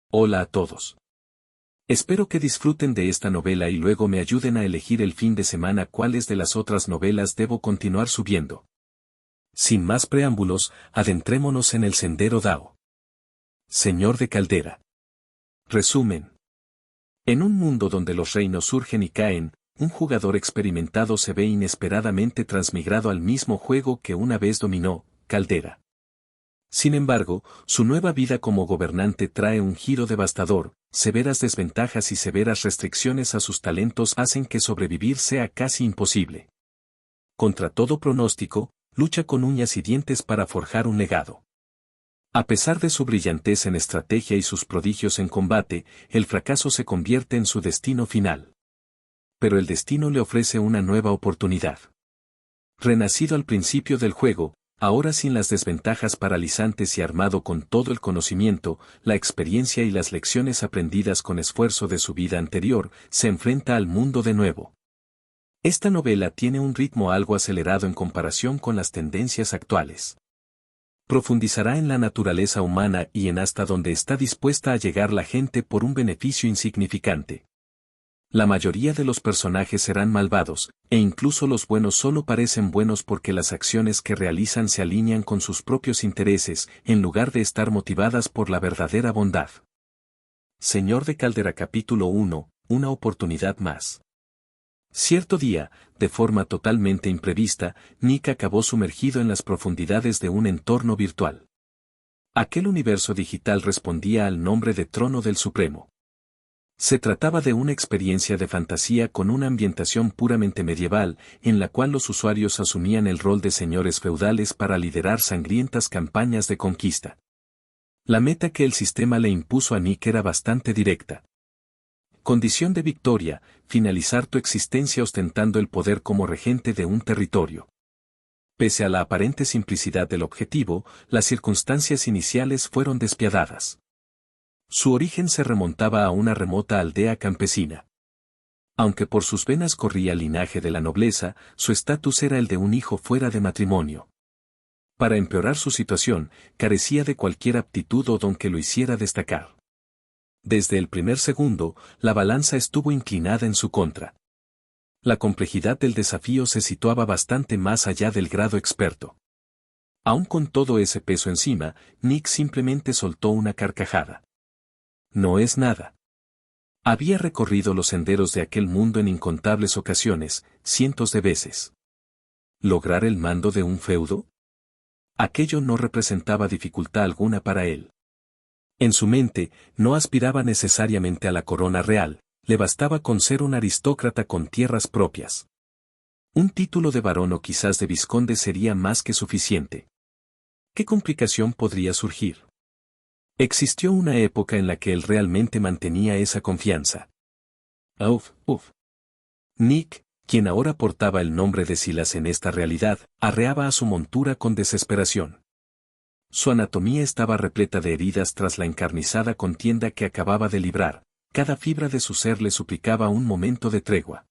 Hola a todos. Espero que disfruten de esta novela y luego me ayuden a elegir el fin de semana cuáles de las otras novelas debo continuar subiendo. Sin más preámbulos, adentrémonos en el sendero Dao. Señor de Caldera. Resumen. En un mundo donde los reinos surgen y caen, un jugador experimentado se ve inesperadamente transmigrado al mismo juego que una vez dominó, Caldera. Sin embargo, su nueva vida como gobernante trae un giro devastador, severas desventajas y severas restricciones a sus talentos hacen que sobrevivir sea casi imposible. Contra todo pronóstico, lucha con uñas y dientes para forjar un legado. A pesar de su brillantez en estrategia y sus prodigios en combate, el fracaso se convierte en su destino final. Pero el destino le ofrece una nueva oportunidad. Renacido al principio del juego, ahora sin las desventajas paralizantes y armado con todo el conocimiento, la experiencia y las lecciones aprendidas con esfuerzo de su vida anterior, se enfrenta al mundo de nuevo. Esta novela tiene un ritmo algo acelerado en comparación con las tendencias actuales. Profundizará en la naturaleza humana y en hasta dónde está dispuesta a llegar la gente por un beneficio insignificante. La mayoría de los personajes serán malvados, e incluso los buenos solo parecen buenos porque las acciones que realizan se alinean con sus propios intereses, en lugar de estar motivadas por la verdadera bondad. Señor de Caldera capítulo 1, una oportunidad más. Cierto día, de forma totalmente imprevista, Nick acabó sumergido en las profundidades de un entorno virtual. Aquel universo digital respondía al nombre de Trono del Supremo. Se trataba de una experiencia de fantasía con una ambientación puramente medieval, en la cual los usuarios asumían el rol de señores feudales para liderar sangrientas campañas de conquista. La meta que el sistema le impuso a Nick era bastante directa. Condición de victoria, finalizar tu existencia ostentando el poder como regente de un territorio. Pese a la aparente simplicidad del objetivo, las circunstancias iniciales fueron despiadadas. Su origen se remontaba a una remota aldea campesina. Aunque por sus venas corría el linaje de la nobleza, su estatus era el de un hijo fuera de matrimonio. Para empeorar su situación, carecía de cualquier aptitud o don que lo hiciera destacar. Desde el primer segundo, la balanza estuvo inclinada en su contra. La complejidad del desafío se situaba bastante más allá del grado experto. Aún con todo ese peso encima, Nick simplemente soltó una carcajada. No es nada. Había recorrido los senderos de aquel mundo en incontables ocasiones, cientos de veces. ¿Lograr el mando de un feudo? Aquello no representaba dificultad alguna para él. En su mente, no aspiraba necesariamente a la corona real, le bastaba con ser un aristócrata con tierras propias. Un título de barón o quizás de vizconde sería más que suficiente. ¿Qué complicación podría surgir? Existió una época en la que él realmente mantenía esa confianza. Nick, quien ahora portaba el nombre de Silas en esta realidad, arreaba a su montura con desesperación. Su anatomía estaba repleta de heridas tras la encarnizada contienda que acababa de librar, cada fibra de su ser le suplicaba un momento de tregua.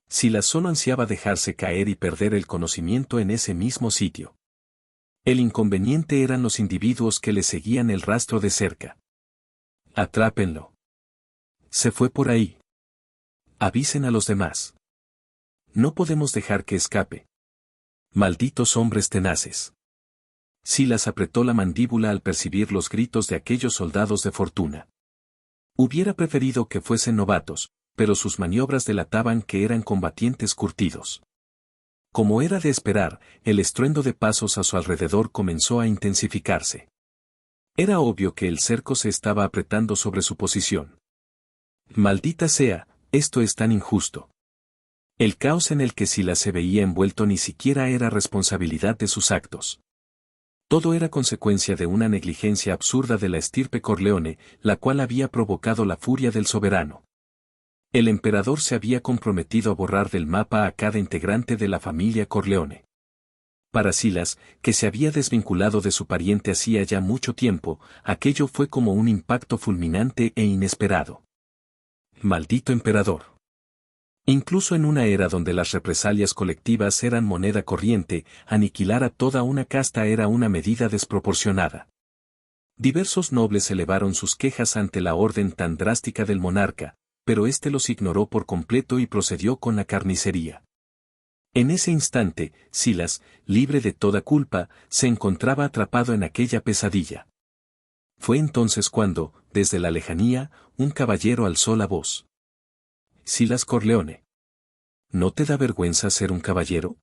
Silas solo ansiaba dejarse caer y perder el conocimiento en ese mismo sitio. El inconveniente eran los individuos que le seguían el rastro de cerca. Atrápenlo. Se fue por ahí. Avisen a los demás. No podemos dejar que escape. Malditos hombres tenaces. Silas apretó la mandíbula al percibir los gritos de aquellos soldados de fortuna. Hubiera preferido que fuesen novatos, pero sus maniobras delataban que eran combatientes curtidos. Como era de esperar, el estruendo de pasos a su alrededor comenzó a intensificarse. Era obvio que el cerco se estaba apretando sobre su posición. Maldita sea, esto es tan injusto. El caos en el que Silas se veía envuelto ni siquiera era responsabilidad de sus actos. Todo era consecuencia de una negligencia absurda de la estirpe Corleone, la cual había provocado la furia del soberano. El emperador se había comprometido a borrar del mapa a cada integrante de la familia Corleone. Para Silas, que se había desvinculado de su pariente hacía ya mucho tiempo, aquello fue como un impacto fulminante e inesperado. Maldito emperador. Incluso en una era donde las represalias colectivas eran moneda corriente, aniquilar a toda una casta era una medida desproporcionada. Diversos nobles elevaron sus quejas ante la orden tan drástica del monarca, pero éste los ignoró por completo y procedió con la carnicería. En ese instante, Silas, libre de toda culpa, se encontraba atrapado en aquella pesadilla. Fue entonces cuando, desde la lejanía, un caballero alzó la voz. Silas Corleone. ¿No te da vergüenza ser un caballero?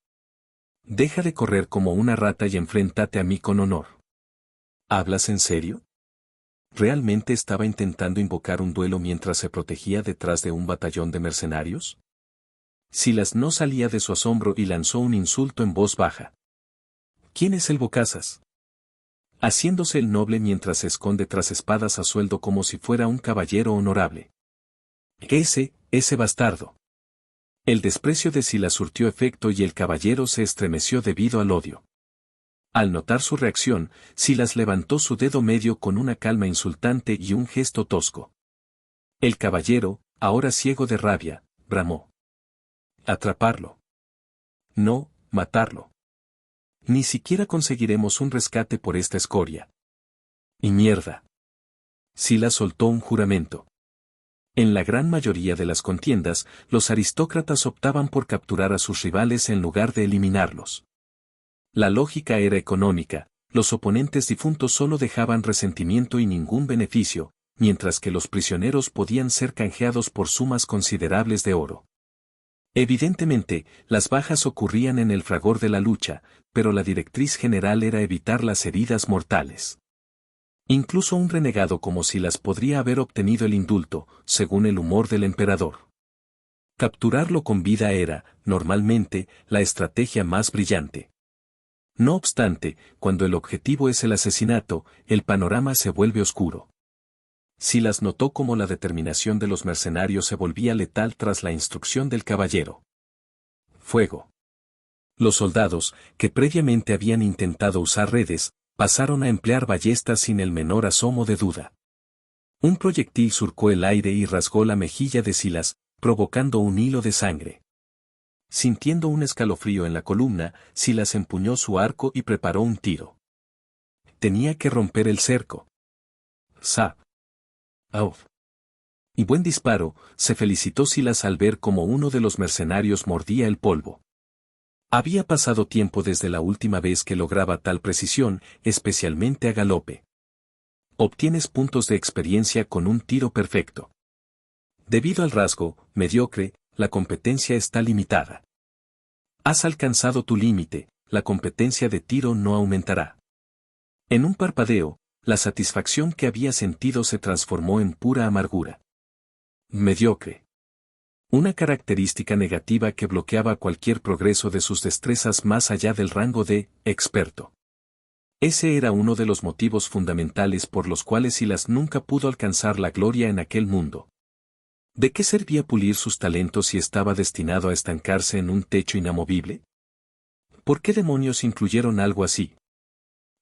Deja de correr como una rata y enfréntate a mí con honor. ¿Hablas en serio? ¿Realmente estaba intentando invocar un duelo mientras se protegía detrás de un batallón de mercenarios? Silas no salía de su asombro y lanzó un insulto en voz baja. ¿Quién es el bocazas? Haciéndose el noble mientras se esconde tras espadas a sueldo como si fuera un caballero honorable. Ese bastardo. El desprecio de Silas surtió efecto y el caballero se estremeció debido al odio. Al notar su reacción, Silas levantó su dedo medio con una calma insultante y un gesto tosco. El caballero, ahora ciego de rabia, bramó. Atraparlo. No, matarlo. Ni siquiera conseguiremos un rescate por esta escoria. Y mierda. Silas soltó un juramento. En la gran mayoría de las contiendas, los aristócratas optaban por capturar a sus rivales en lugar de eliminarlos. La lógica era económica, los oponentes difuntos solo dejaban resentimiento y ningún beneficio, mientras que los prisioneros podían ser canjeados por sumas considerables de oro. Evidentemente, las bajas ocurrían en el fragor de la lucha, pero la directriz general era evitar las heridas mortales. Incluso un renegado como Silas podría haber obtenido el indulto, según el humor del emperador. Capturarlo con vida era, normalmente, la estrategia más brillante. No obstante, cuando el objetivo es el asesinato, el panorama se vuelve oscuro. Silas notó cómo la determinación de los mercenarios se volvía letal tras la instrucción del caballero. Fuego. Los soldados, que previamente habían intentado usar redes, pasaron a emplear ballestas sin el menor asomo de duda. Un proyectil surcó el aire y rasgó la mejilla de Silas, provocando un hilo de sangre. Sintiendo un escalofrío en la columna, Silas empuñó su arco y preparó un tiro. Tenía que romper el cerco. ¡Zap! ¡Auf! Y buen disparo, se felicitó Silas al ver cómo uno de los mercenarios mordía el polvo. Había pasado tiempo desde la última vez que lograba tal precisión, especialmente a galope. Obtienes puntos de experiencia con un tiro perfecto. Debido al rasgo, mediocre, la competencia está limitada. Has alcanzado tu límite, la competencia de tiro no aumentará. En un parpadeo, la satisfacción que había sentido se transformó en pura amargura. Mediocre. Una característica negativa que bloqueaba cualquier progreso de sus destrezas más allá del rango de experto. Ese era uno de los motivos fundamentales por los cuales Silas nunca pudo alcanzar la gloria en aquel mundo. ¿De qué servía pulir sus talentos si estaba destinado a estancarse en un techo inamovible? ¿Por qué demonios incluyeron algo así?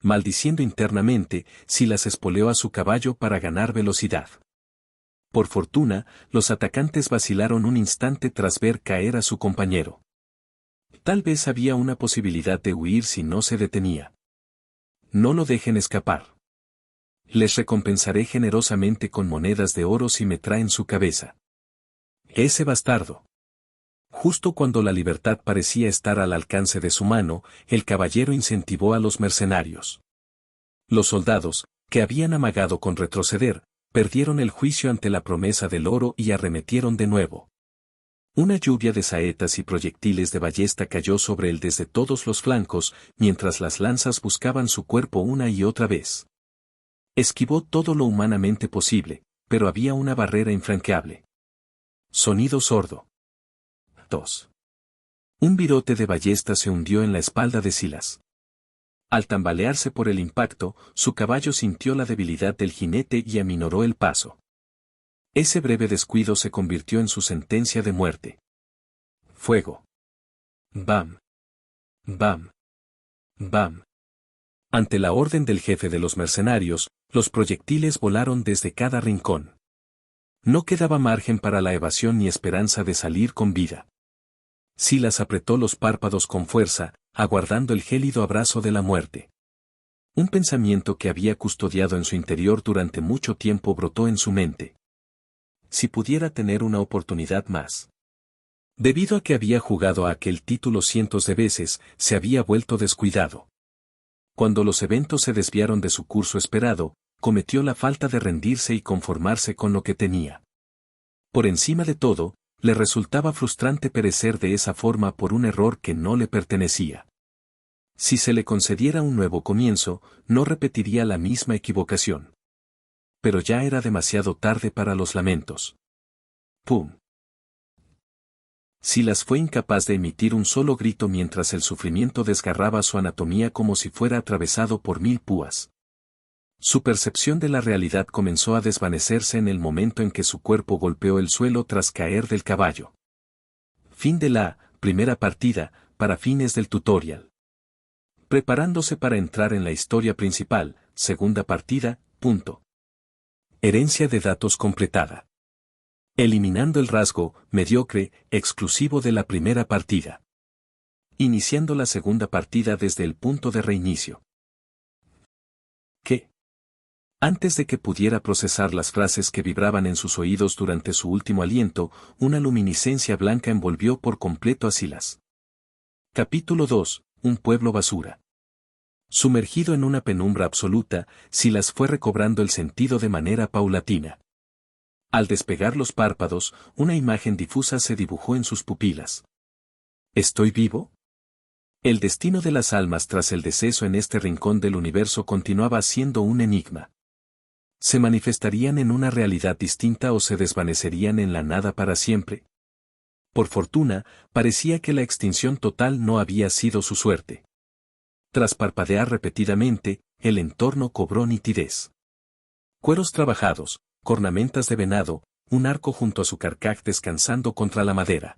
Maldiciendo internamente, Silas espoleó a su caballo para ganar velocidad. Por fortuna, los atacantes vacilaron un instante tras ver caer a su compañero. Tal vez había una posibilidad de huir si no se detenía. No lo dejen escapar. Les recompensaré generosamente con monedas de oro si me traen su cabeza. Ese bastardo. Justo cuando la libertad parecía estar al alcance de su mano, el caballero incentivó a los mercenarios. Los soldados, que habían amagado con retroceder, perdieron el juicio ante la promesa del oro y arremetieron de nuevo. Una lluvia de saetas y proyectiles de ballesta cayó sobre él desde todos los flancos, mientras las lanzas buscaban su cuerpo una y otra vez. Esquivó todo lo humanamente posible, pero había una barrera infranqueable. Sonido sordo. 2. Un virote de ballesta se hundió en la espalda de Silas. Al tambalearse por el impacto, su caballo sintió la debilidad del jinete y aminoró el paso. Ese breve descuido se convirtió en su sentencia de muerte. Fuego. Bam. Bam. Bam. Ante la orden del jefe de los mercenarios, los proyectiles volaron desde cada rincón. No quedaba margen para la evasión ni esperanza de salir con vida. Silas apretó los párpados con fuerza, aguardando el gélido abrazo de la muerte. Un pensamiento que había custodiado en su interior durante mucho tiempo brotó en su mente. Si pudiera tener una oportunidad más. Debido a que había jugado a aquel título cientos de veces, se había vuelto descuidado. Cuando los eventos se desviaron de su curso esperado, cometió la falta de rendirse y conformarse con lo que tenía. Por encima de todo, le resultaba frustrante perecer de esa forma por un error que no le pertenecía. Si se le concediera un nuevo comienzo, no repetiría la misma equivocación. Pero ya era demasiado tarde para los lamentos. ¡Pum! Silas fue incapaz de emitir un solo grito mientras el sufrimiento desgarraba su anatomía como si fuera atravesado por 1000 púas. Su percepción de la realidad comenzó a desvanecerse en el momento en que su cuerpo golpeó el suelo tras caer del caballo. Fin de la primera partida, para fines del tutorial. Preparándose para entrar en la historia principal, segunda partida, punto. Herencia de datos completada. Eliminando el rasgo mediocre exclusivo de la primera partida. Iniciando la segunda partida desde el punto de reinicio. ¿Qué? Antes de que pudiera procesar las frases que vibraban en sus oídos durante su último aliento, una luminiscencia blanca envolvió por completo a Silas. Capítulo 2. Un pueblo basura. Sumergido en una penumbra absoluta, Silas fue recobrando el sentido de manera paulatina. Al despegar los párpados, una imagen difusa se dibujó en sus pupilas. ¿Estoy vivo? El destino de las almas tras el deceso en este rincón del universo continuaba siendo un enigma. ¿Se manifestarían en una realidad distinta o se desvanecerían en la nada para siempre? Por fortuna, parecía que la extinción total no había sido su suerte. Tras parpadear repetidamente, el entorno cobró nitidez. Cueros trabajados, cornamentas de venado, un arco junto a su carcaj descansando contra la madera.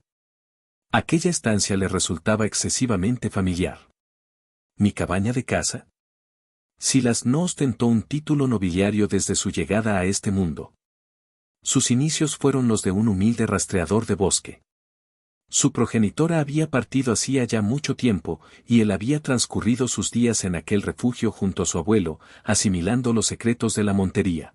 Aquella estancia le resultaba excesivamente familiar. ¿Mi cabaña de casa? Silas no ostentó un título nobiliario desde su llegada a este mundo. Sus inicios fueron los de un humilde rastreador de bosque. Su progenitora había partido hacía ya mucho tiempo, y él había transcurrido sus días en aquel refugio junto a su abuelo, asimilando los secretos de la montería.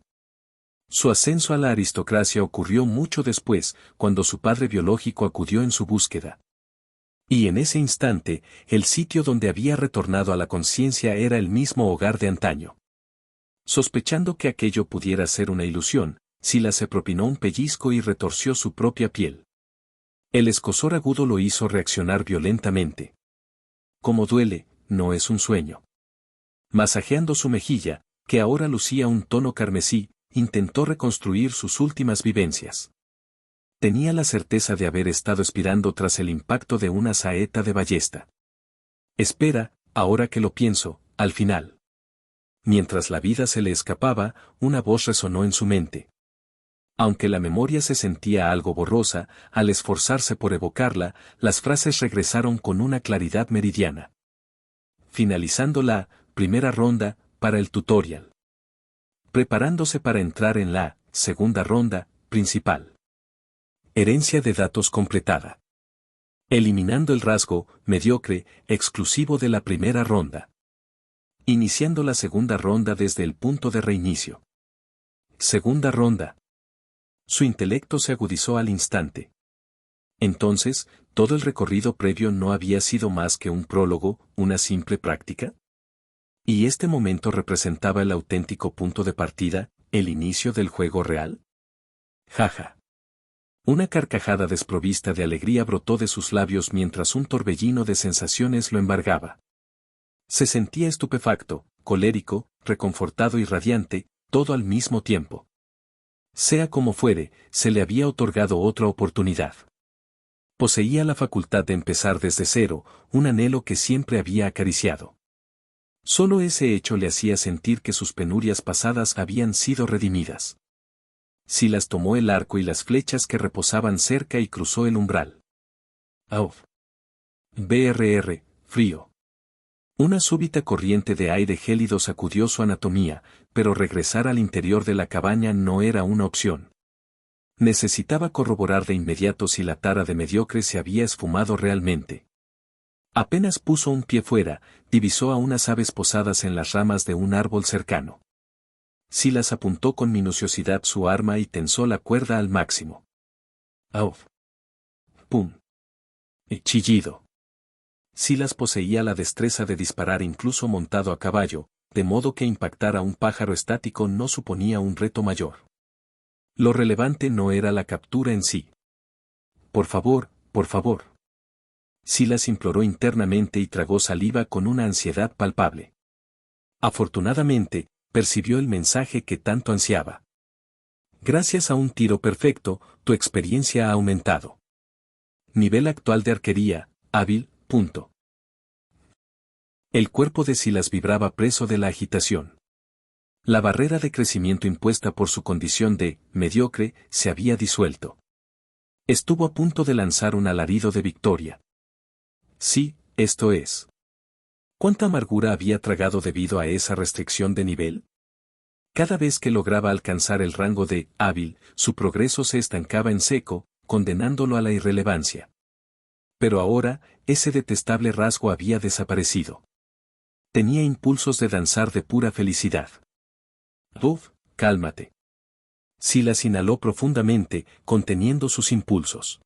Su ascenso a la aristocracia ocurrió mucho después, cuando su padre biológico acudió en su búsqueda. Y en ese instante, el sitio donde había retornado a la conciencia era el mismo hogar de antaño. Sospechando que aquello pudiera ser una ilusión, Silas se propinó un pellizco y retorció su propia piel. El escozor agudo lo hizo reaccionar violentamente. Como duele, no es un sueño. Masajeando su mejilla, que ahora lucía un tono carmesí, intentó reconstruir sus últimas vivencias. Tenía la certeza de haber estado expirando tras el impacto de una saeta de ballesta. Espera, ahora que lo pienso, al final. Mientras la vida se le escapaba, una voz resonó en su mente. Aunque la memoria se sentía algo borrosa, al esforzarse por evocarla, las frases regresaron con una claridad meridiana. Finalizando la primera ronda, para el tutorial. Preparándose para entrar en la segunda ronda, principal. Herencia de datos completada. Eliminando el rasgo mediocre exclusivo de la primera ronda. Iniciando la segunda ronda desde el punto de reinicio. Segunda ronda. Su intelecto se agudizó al instante. Entonces, ¿todo el recorrido previo no había sido más que un prólogo, una simple práctica? ¿Y este momento representaba el auténtico punto de partida, el inicio del juego real? Jaja. Una carcajada desprovista de alegría brotó de sus labios mientras un torbellino de sensaciones lo embargaba. Se sentía estupefacto, colérico, reconfortado y radiante, todo al mismo tiempo. Sea como fuere, se le había otorgado otra oportunidad. Poseía la facultad de empezar desde cero, un anhelo que siempre había acariciado. Solo ese hecho le hacía sentir que sus penurias pasadas habían sido redimidas. Silas tomó el arco y las flechas que reposaban cerca y cruzó el umbral. ¡Auf! BRR, frío. Una súbita corriente de aire gélido sacudió su anatomía, pero regresar al interior de la cabaña no era una opción. Necesitaba corroborar de inmediato si la tara de mediocre se había esfumado realmente. Apenas puso un pie fuera, divisó a unas aves posadas en las ramas de un árbol cercano. Silas apuntó con minuciosidad su arma y tensó la cuerda al máximo. ¡Auf! ¡Pum! Chillido. Silas poseía la destreza de disparar incluso montado a caballo, de modo que impactar a un pájaro estático no suponía un reto mayor. Lo relevante no era la captura en sí. Por favor, por favor. Silas imploró internamente y tragó saliva con una ansiedad palpable. Afortunadamente, percibió el mensaje que tanto ansiaba. Gracias a un tiro perfecto, tu experiencia ha aumentado. Nivel actual de arquería, hábil, punto. El cuerpo de Silas vibraba preso de la agitación. La barrera de crecimiento impuesta por su condición de mediocre se había disuelto. Estuvo a punto de lanzar un alarido de victoria. Sí, esto es. ¿Cuánta amargura había tragado debido a esa restricción de nivel? Cada vez que lograba alcanzar el rango de hábil, su progreso se estancaba en seco, condenándolo a la irrelevancia. Pero ahora, ese detestable rasgo había desaparecido. Tenía impulsos de danzar de pura felicidad. Buf, cálmate. Silas inhaló profundamente, conteniendo sus impulsos.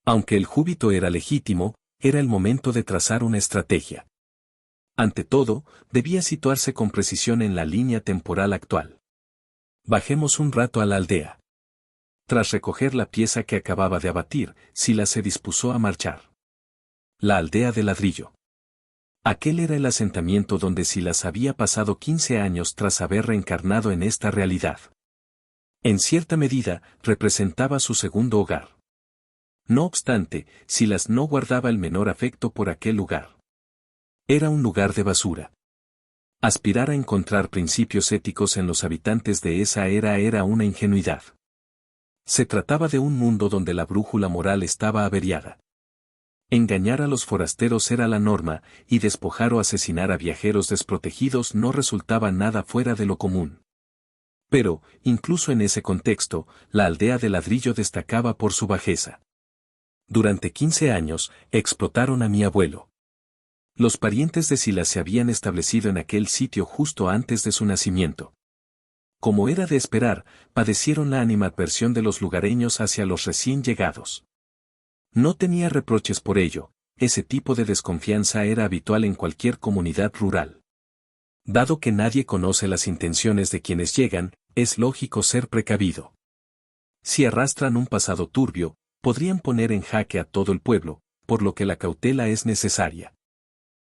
Aunque el júbilo era legítimo, era el momento de trazar una estrategia. Ante todo, debía situarse con precisión en la línea temporal actual. Bajemos un rato a la aldea. Tras recoger la pieza que acababa de abatir, Silas se dispuso a marchar. La aldea de ladrillo. Aquel era el asentamiento donde Silas había pasado 15 años tras haber reencarnado en esta realidad. En cierta medida, representaba su segundo hogar. No obstante, Silas no guardaba el menor afecto por aquel lugar. Era un lugar de basura. Aspirar a encontrar principios éticos en los habitantes de esa era una ingenuidad. Se trataba de un mundo donde la brújula moral estaba averiada. Engañar a los forasteros era la norma, y despojar o asesinar a viajeros desprotegidos no resultaba nada fuera de lo común. Pero, incluso en ese contexto, la aldea de ladrillo destacaba por su bajeza. Durante 15 años, explotaron a mi abuelo. Los parientes de Silas se habían establecido en aquel sitio justo antes de su nacimiento. Como era de esperar, padecieron la animadversión de los lugareños hacia los recién llegados. No tenía reproches por ello, ese tipo de desconfianza era habitual en cualquier comunidad rural. Dado que nadie conoce las intenciones de quienes llegan, es lógico ser precavido. Si arrastran un pasado turbio, podrían poner en jaque a todo el pueblo, por lo que la cautela es necesaria.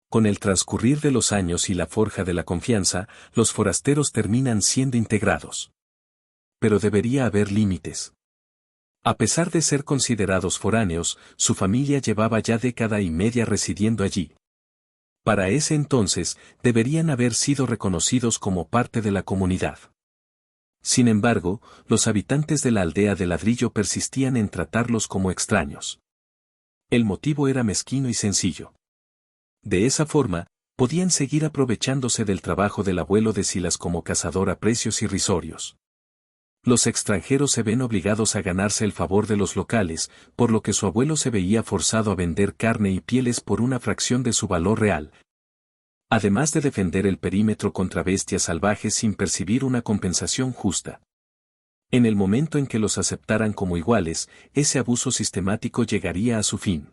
Con el transcurrir de los años y la forja de la confianza, los forasteros terminan siendo integrados. Pero debería haber límites. A pesar de ser considerados foráneos, su familia llevaba ya década y media residiendo allí. Para ese entonces, deberían haber sido reconocidos como parte de la comunidad. Sin embargo, los habitantes de la aldea de ladrillo persistían en tratarlos como extraños. El motivo era mezquino y sencillo. De esa forma, podían seguir aprovechándose del trabajo del abuelo de Silas como cazador a precios irrisorios. Los extranjeros se ven obligados a ganarse el favor de los locales, por lo que su abuelo se veía forzado a vender carne y pieles por una fracción de su valor real, además de defender el perímetro contra bestias salvajes sin percibir una compensación justa. En el momento en que los aceptaran como iguales, ese abuso sistemático llegaría a su fin.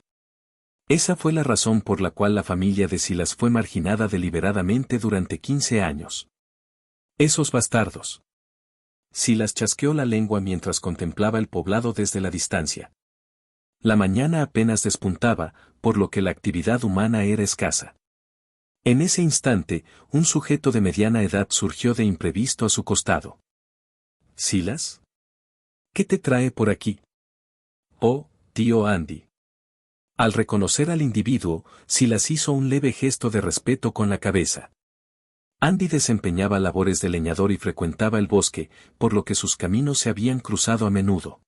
Esa fue la razón por la cual la familia de Silas fue marginada deliberadamente durante 15 años. Esos bastardos. Silas chasqueó la lengua mientras contemplaba el poblado desde la distancia. La mañana apenas despuntaba, por lo que la actividad humana era escasa. En ese instante, un sujeto de mediana edad surgió de imprevisto a su costado. ¿Silas? ¿Qué te trae por aquí? Oh, tío Andy. Al reconocer al individuo, Silas hizo un leve gesto de respeto con la cabeza. Andy desempeñaba labores de leñador y frecuentaba el bosque, por lo que sus caminos se habían cruzado a menudo.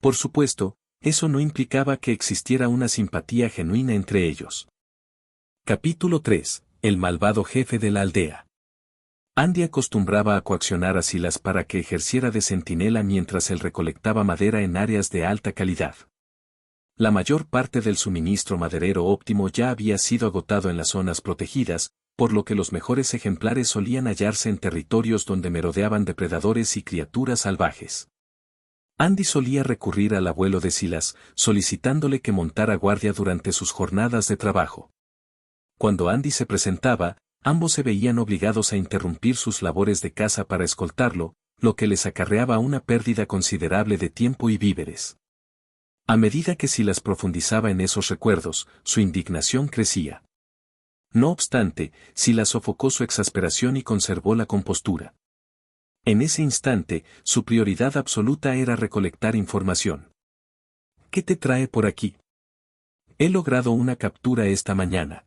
Por supuesto, eso no implicaba que existiera una simpatía genuina entre ellos. Capítulo 3. El malvado jefe de la aldea. Andy acostumbraba a coaccionar a Silas para que ejerciera de centinela mientras él recolectaba madera en áreas de alta calidad. La mayor parte del suministro maderero óptimo ya había sido agotado en las zonas protegidas, por lo que los mejores ejemplares solían hallarse en territorios donde merodeaban depredadores y criaturas salvajes. Andy solía recurrir al abuelo de Silas, solicitándole que montara guardia durante sus jornadas de trabajo. Cuando Andy se presentaba, ambos se veían obligados a interrumpir sus labores de caza para escoltarlo, lo que les acarreaba una pérdida considerable de tiempo y víveres. A medida que Silas profundizaba en esos recuerdos, su indignación crecía. No obstante, Silas sofocó su exasperación y conservó la compostura. En ese instante, su prioridad absoluta era recolectar información. ¿Qué te trae por aquí? He logrado una captura esta mañana.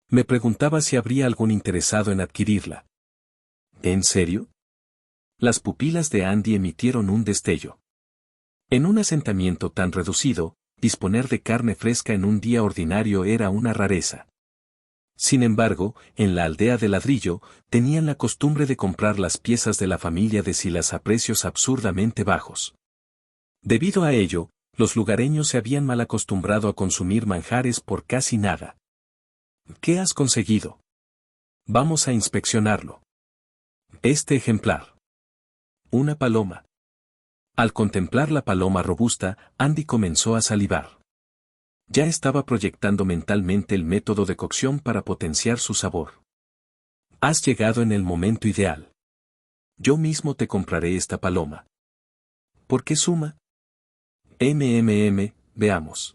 Me preguntaba si habría algún interesado en adquirirla. ¿En serio? Las pupilas de Andy emitieron un destello. En un asentamiento tan reducido, disponer de carne fresca en un día ordinario era una rareza. Sin embargo, en la aldea de ladrillo, tenían la costumbre de comprar las piezas de la familia de Silas a precios absurdamente bajos. Debido a ello, los lugareños se habían mal acostumbrado a consumir manjares por casi nada. ¿Qué has conseguido? Vamos a inspeccionarlo. Este ejemplar. Una paloma. Al contemplar la paloma robusta, Andy comenzó a salivar. Ya estaba proyectando mentalmente el método de cocción para potenciar su sabor. Has llegado en el momento ideal. Yo mismo te compraré esta paloma. ¿Por qué suma? Veamos.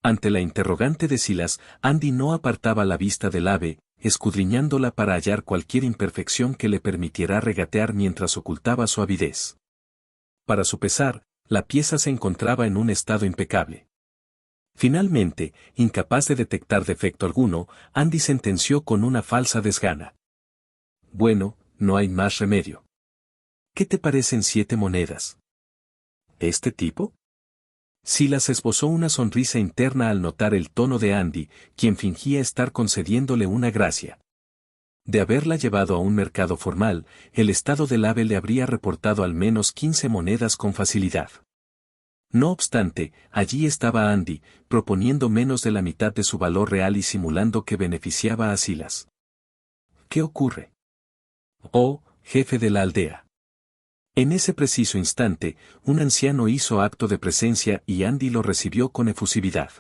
Ante la interrogante de Silas, Andy no apartaba la vista del ave, escudriñándola para hallar cualquier imperfección que le permitiera regatear mientras ocultaba su avidez. Para su pesar, la pieza se encontraba en un estado impecable. Finalmente, incapaz de detectar defecto alguno, Andy sentenció con una falsa desgana. Bueno, no hay más remedio. ¿Qué te parecen 7 monedas? ¿Este tipo? Silas esbozó una sonrisa interna al notar el tono de Andy, quien fingía estar concediéndole una gracia. De haberla llevado a un mercado formal, el estado del ave le habría reportado al menos 15 monedas con facilidad. No obstante, allí estaba Andy, proponiendo menos de la mitad de su valor real y simulando que beneficiaba a Silas. ¿Qué ocurre? Oh, jefe de la aldea. En ese preciso instante, un anciano hizo acto de presencia y Andy lo recibió con efusividad.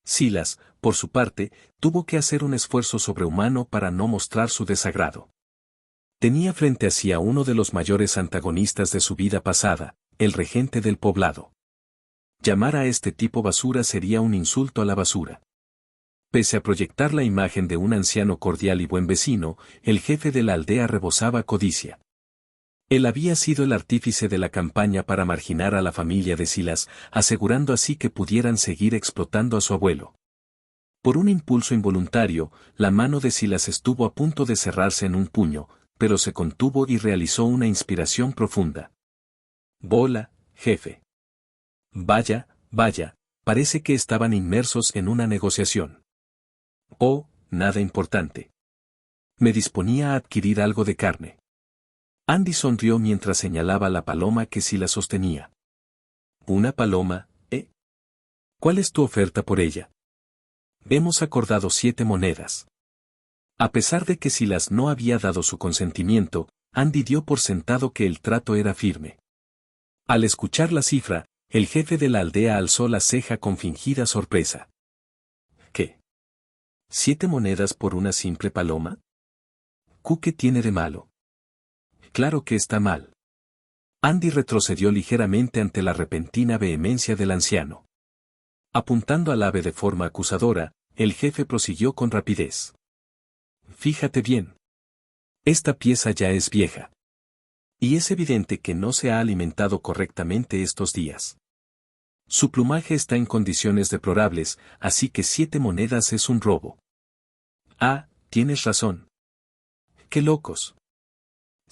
Silas, por su parte, tuvo que hacer un esfuerzo sobrehumano para no mostrar su desagrado. Tenía frente a sí a uno de los mayores antagonistas de su vida pasada, el regente del poblado. Llamar a este tipo basura sería un insulto a la basura. Pese a proyectar la imagen de un anciano cordial y buen vecino, el jefe de la aldea rebosaba codicia. Él había sido el artífice de la campaña para marginar a la familia de Silas, asegurando así que pudieran seguir explotando a su abuelo. Por un impulso involuntario, la mano de Silas estuvo a punto de cerrarse en un puño, pero se contuvo y realizó una inspiración profunda. Bola, jefe. Vaya, parece que estaban inmersos en una negociación. Oh, nada importante. Me disponía a adquirir algo de carne. Andy sonrió mientras señalaba la paloma que Silas sostenía. ¿Una paloma, eh? ¿Cuál es tu oferta por ella? Hemos acordado 7 monedas. A pesar de que Silas no había dado su consentimiento, Andy dio por sentado que el trato era firme. Al escuchar la cifra, el jefe de la aldea alzó la ceja con fingida sorpresa. ¿Qué? ¿7 monedas por una simple paloma? ¿Qué tiene de malo? Claro que está mal. Andy retrocedió ligeramente ante la repentina vehemencia del anciano. Apuntando al ave de forma acusadora, el jefe prosiguió con rapidez. Fíjate bien. Esta pieza ya es vieja. Y es evidente que no se ha alimentado correctamente estos días. Su plumaje está en condiciones deplorables, así que 7 monedas es un robo. Ah, tienes razón. ¡Qué locos!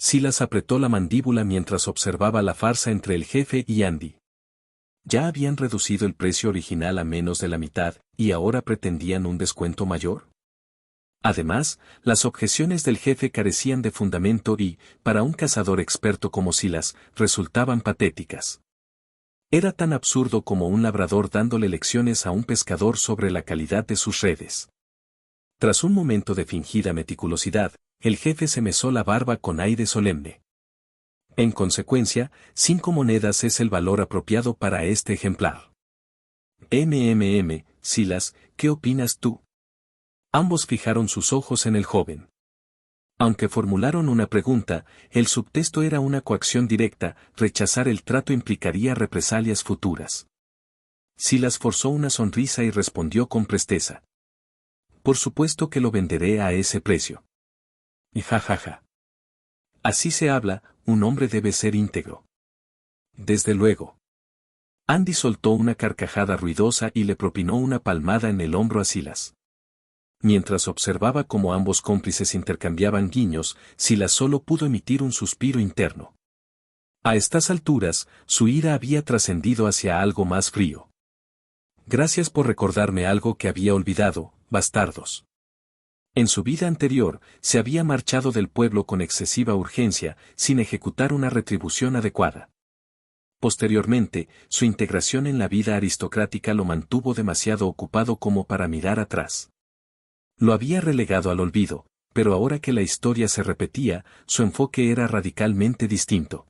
Silas apretó la mandíbula mientras observaba la farsa entre el jefe y Andy. Ya habían reducido el precio original a menos de la mitad, y ahora pretendían un descuento mayor. Además, las objeciones del jefe carecían de fundamento y, para un cazador experto como Silas, resultaban patéticas. Era tan absurdo como un labrador dándole lecciones a un pescador sobre la calidad de sus redes. Tras un momento de fingida meticulosidad, el jefe se mesó la barba con aire solemne. En consecuencia, 5 monedas es el valor apropiado para este ejemplar. Silas, ¿qué opinas tú? Ambos fijaron sus ojos en el joven. Aunque formularon una pregunta, el subtexto era una coacción directa, rechazar el trato implicaría represalias futuras. Silas forzó una sonrisa y respondió con presteza. Por supuesto que lo venderé a ese precio. Y ja. Así se habla, un hombre debe ser íntegro. Desde luego. Andy soltó una carcajada ruidosa y le propinó una palmada en el hombro a Silas. Mientras observaba cómo ambos cómplices intercambiaban guiños, Silas solo pudo emitir un suspiro interno. A estas alturas, su ira había trascendido hacia algo más frío. Gracias por recordarme algo que había olvidado, bastardos. En su vida anterior, se había marchado del pueblo con excesiva urgencia, sin ejecutar una retribución adecuada. Posteriormente, su integración en la vida aristocrática lo mantuvo demasiado ocupado como para mirar atrás. Lo había relegado al olvido, pero ahora que la historia se repetía, su enfoque era radicalmente distinto.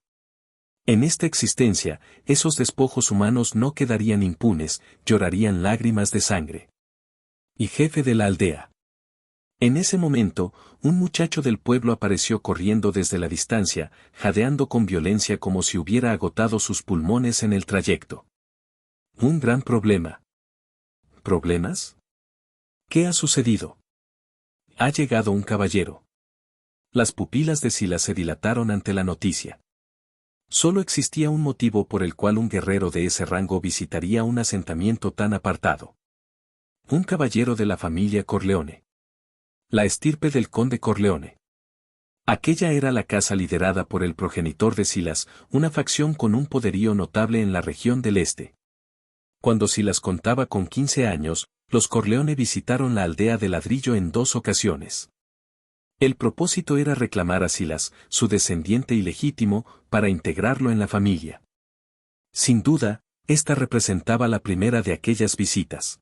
En esta existencia, esos despojos humanos no quedarían impunes, llorarían lágrimas de sangre. Y jefe de la aldea. En ese momento, un muchacho del pueblo apareció corriendo desde la distancia, jadeando con violencia como si hubiera agotado sus pulmones en el trayecto. Un gran problema. ¿Problemas? ¿Qué ha sucedido? Ha llegado un caballero. Las pupilas de Silas se dilataron ante la noticia. Solo existía un motivo por el cual un guerrero de ese rango visitaría un asentamiento tan apartado. Un caballero de la familia Corleone. La estirpe del conde Corleone. Aquella era la casa liderada por el progenitor de Silas, una facción con un poderío notable en la región del este. Cuando Silas contaba con 15 años, los Corleone visitaron la aldea de Ladrillo en 2 ocasiones. El propósito era reclamar a Silas, su descendiente ilegítimo, para integrarlo en la familia. Sin duda, esta representaba la primera de aquellas visitas.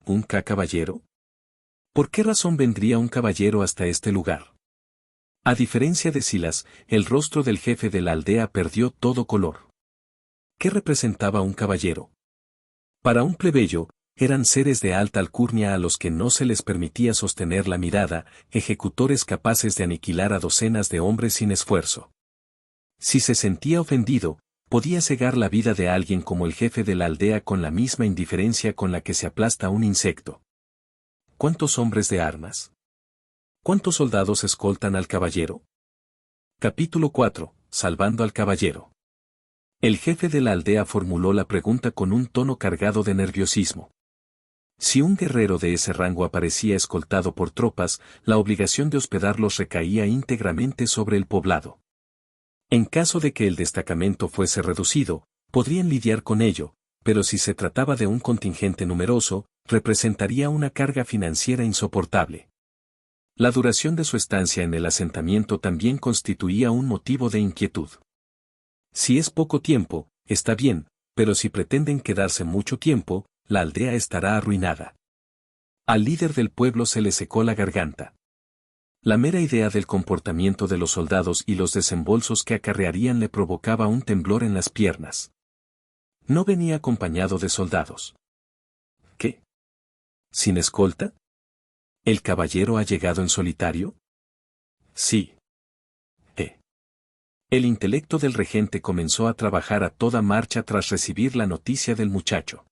¿Un caballero? ¿Por qué razón vendría un caballero hasta este lugar? A diferencia de Silas, el rostro del jefe de la aldea perdió todo color. ¿Qué representaba un caballero? Para un plebeyo, eran seres de alta alcurnia a los que no se les permitía sostener la mirada, ejecutores capaces de aniquilar a docenas de hombres sin esfuerzo. Si se sentía ofendido, podía cegar la vida de alguien como el jefe de la aldea con la misma indiferencia con la que se aplasta un insecto. ¿Cuántos hombres de armas? ¿Cuántos soldados escoltan al caballero? Capítulo 4. Salvando al caballero. El jefe de la aldea formuló la pregunta con un tono cargado de nerviosismo. Si un guerrero de ese rango aparecía escoltado por tropas, la obligación de hospedarlos recaía íntegramente sobre el poblado. En caso de que el destacamento fuese reducido, podrían lidiar con ello, pero si se trataba de un contingente numeroso, representaría una carga financiera insoportable. La duración de su estancia en el asentamiento también constituía un motivo de inquietud. Si es poco tiempo, está bien, pero si pretenden quedarse mucho tiempo, la aldea estará arruinada. Al líder del pueblo se le secó la garganta. La mera idea del comportamiento de los soldados y los desembolsos que acarrearían le provocaba un temblor en las piernas. No venía acompañado de soldados. ¿Qué? ¿Sin escolta? ¿El caballero ha llegado en solitario? Sí. El intelecto del regente comenzó a trabajar a toda marcha tras recibir la noticia del muchacho.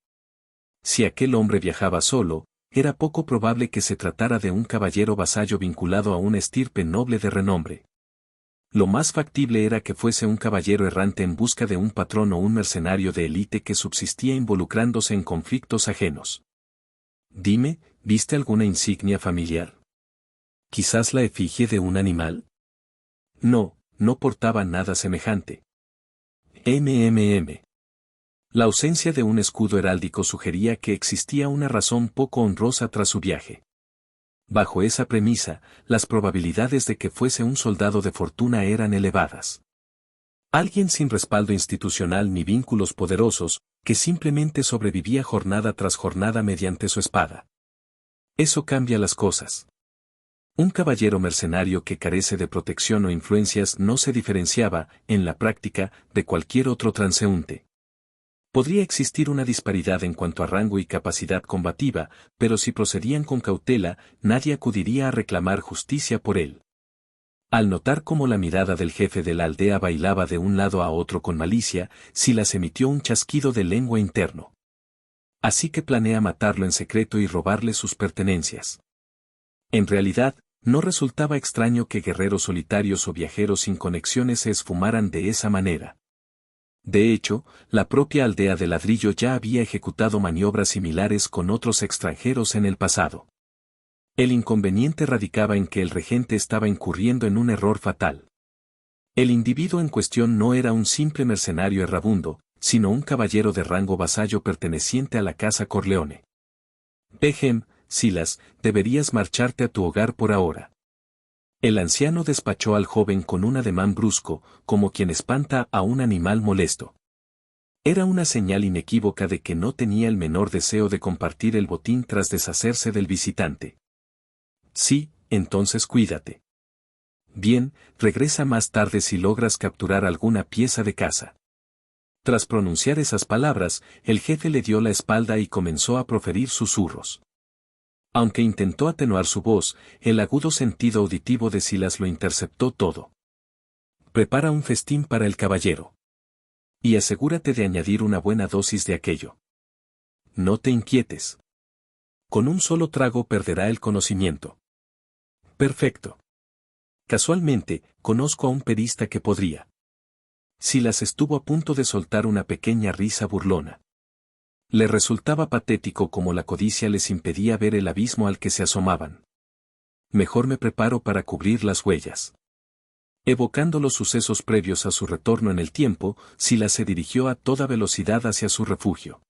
Si aquel hombre viajaba solo, era poco probable que se tratara de un caballero vasallo vinculado a una estirpe noble de renombre. Lo más factible era que fuese un caballero errante en busca de un patrón o un mercenario de élite que subsistía involucrándose en conflictos ajenos. Dime, ¿viste alguna insignia familiar? ¿Quizás la efigie de un animal? No portaba nada semejante. La ausencia de un escudo heráldico sugería que existía una razón poco honrosa tras su viaje. Bajo esa premisa, las probabilidades de que fuese un soldado de fortuna eran elevadas. Alguien sin respaldo institucional ni vínculos poderosos, que simplemente sobrevivía jornada tras jornada mediante su espada. Eso cambia las cosas. Un caballero mercenario que carece de protección o influencias no se diferenciaba, en la práctica, de cualquier otro transeúnte. Podría existir una disparidad en cuanto a rango y capacidad combativa, pero si procedían con cautela, nadie acudiría a reclamar justicia por él. Al notar cómo la mirada del jefe de la aldea bailaba de un lado a otro con malicia, Silas emitió un chasquido de lengua interno. Así que planea matarlo en secreto y robarle sus pertenencias. En realidad, no resultaba extraño que guerreros solitarios o viajeros sin conexiones se esfumaran de esa manera. De hecho, la propia aldea de ladrillo ya había ejecutado maniobras similares con otros extranjeros en el pasado. El inconveniente radicaba en que el regente estaba incurriendo en un error fatal. El individuo en cuestión no era un simple mercenario errabundo, sino un caballero de rango vasallo perteneciente a la casa Corleone. Pejem, Silas, deberías marcharte a tu hogar por ahora. El anciano despachó al joven con un ademán brusco, como quien espanta a un animal molesto. Era una señal inequívoca de que no tenía el menor deseo de compartir el botín tras deshacerse del visitante. Sí, entonces cuídate. Bien, regresa más tarde si logras capturar alguna pieza de caza. Tras pronunciar esas palabras, el jefe le dio la espalda y comenzó a proferir susurros. Aunque intentó atenuar su voz, el agudo sentido auditivo de Silas lo interceptó todo. Prepara un festín para el caballero. Y asegúrate de añadir una buena dosis de aquello. No te inquietes. Con un solo trago perderá el conocimiento. Perfecto. Casualmente, conozco a un perista que podría. Silas estuvo a punto de soltar una pequeña risa burlona. Le resultaba patético como la codicia les impedía ver el abismo al que se asomaban. Mejor me preparo para cubrir las huellas. Evocando los sucesos previos a su retorno en el tiempo, Silas se dirigió a toda velocidad hacia su refugio.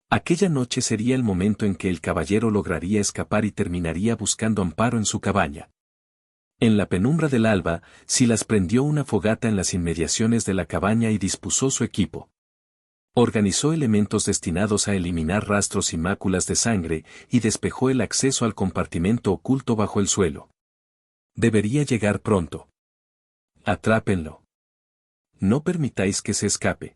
Aquella noche sería el momento en que el caballero lograría escapar y terminaría buscando amparo en su cabaña. En la penumbra del alba, Silas prendió una fogata en las inmediaciones de la cabaña y dispuso su equipo. Organizó elementos destinados a eliminar rastros y máculas de sangre y despejó el acceso al compartimento oculto bajo el suelo. Debería llegar pronto. Atrápenlo. No permitáis que se escape.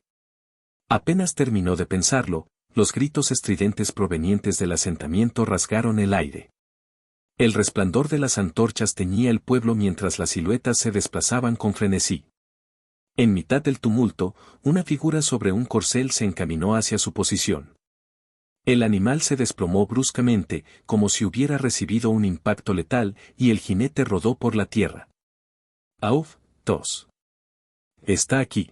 Apenas terminó de pensarlo, los gritos estridentes provenientes del asentamiento rasgaron el aire. El resplandor de las antorchas teñía el pueblo mientras las siluetas se desplazaban con frenesí. En mitad del tumulto, una figura sobre un corcel se encaminó hacia su posición. El animal se desplomó bruscamente, como si hubiera recibido un impacto letal, y el jinete rodó por la tierra. ¡Auf, tos! Está aquí.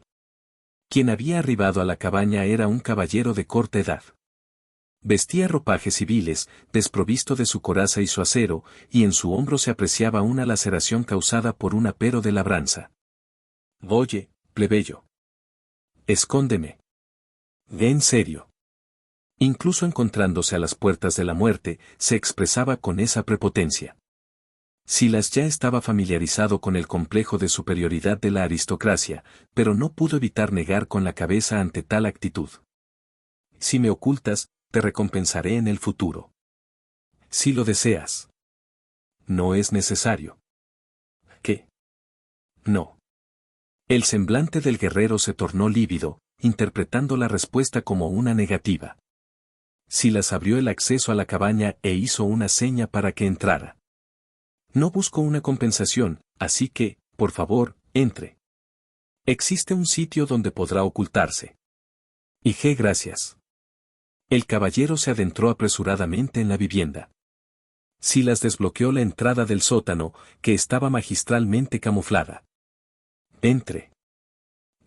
Quien había arribado a la cabaña era un caballero de corta edad. Vestía ropajes civiles, desprovisto de su coraza y su acero, y en su hombro se apreciaba una laceración causada por un apero de labranza. Oye, plebeyo. Escóndeme. En serio. Incluso encontrándose a las puertas de la muerte, se expresaba con esa prepotencia. Silas ya estaba familiarizado con el complejo de superioridad de la aristocracia, pero no pudo evitar negar con la cabeza ante tal actitud. Si me ocultas, te recompensaré en el futuro. Si lo deseas. No es necesario. ¿Qué? No. El semblante del guerrero se tornó lívido, interpretando la respuesta como una negativa. Silas abrió el acceso a la cabaña e hizo una seña para que entrara. No busco una compensación, así que, por favor, entre. Existe un sitio donde podrá ocultarse. Y gracias. El caballero se adentró apresuradamente en la vivienda. Silas desbloqueó la entrada del sótano, que estaba magistralmente camuflada. Entre.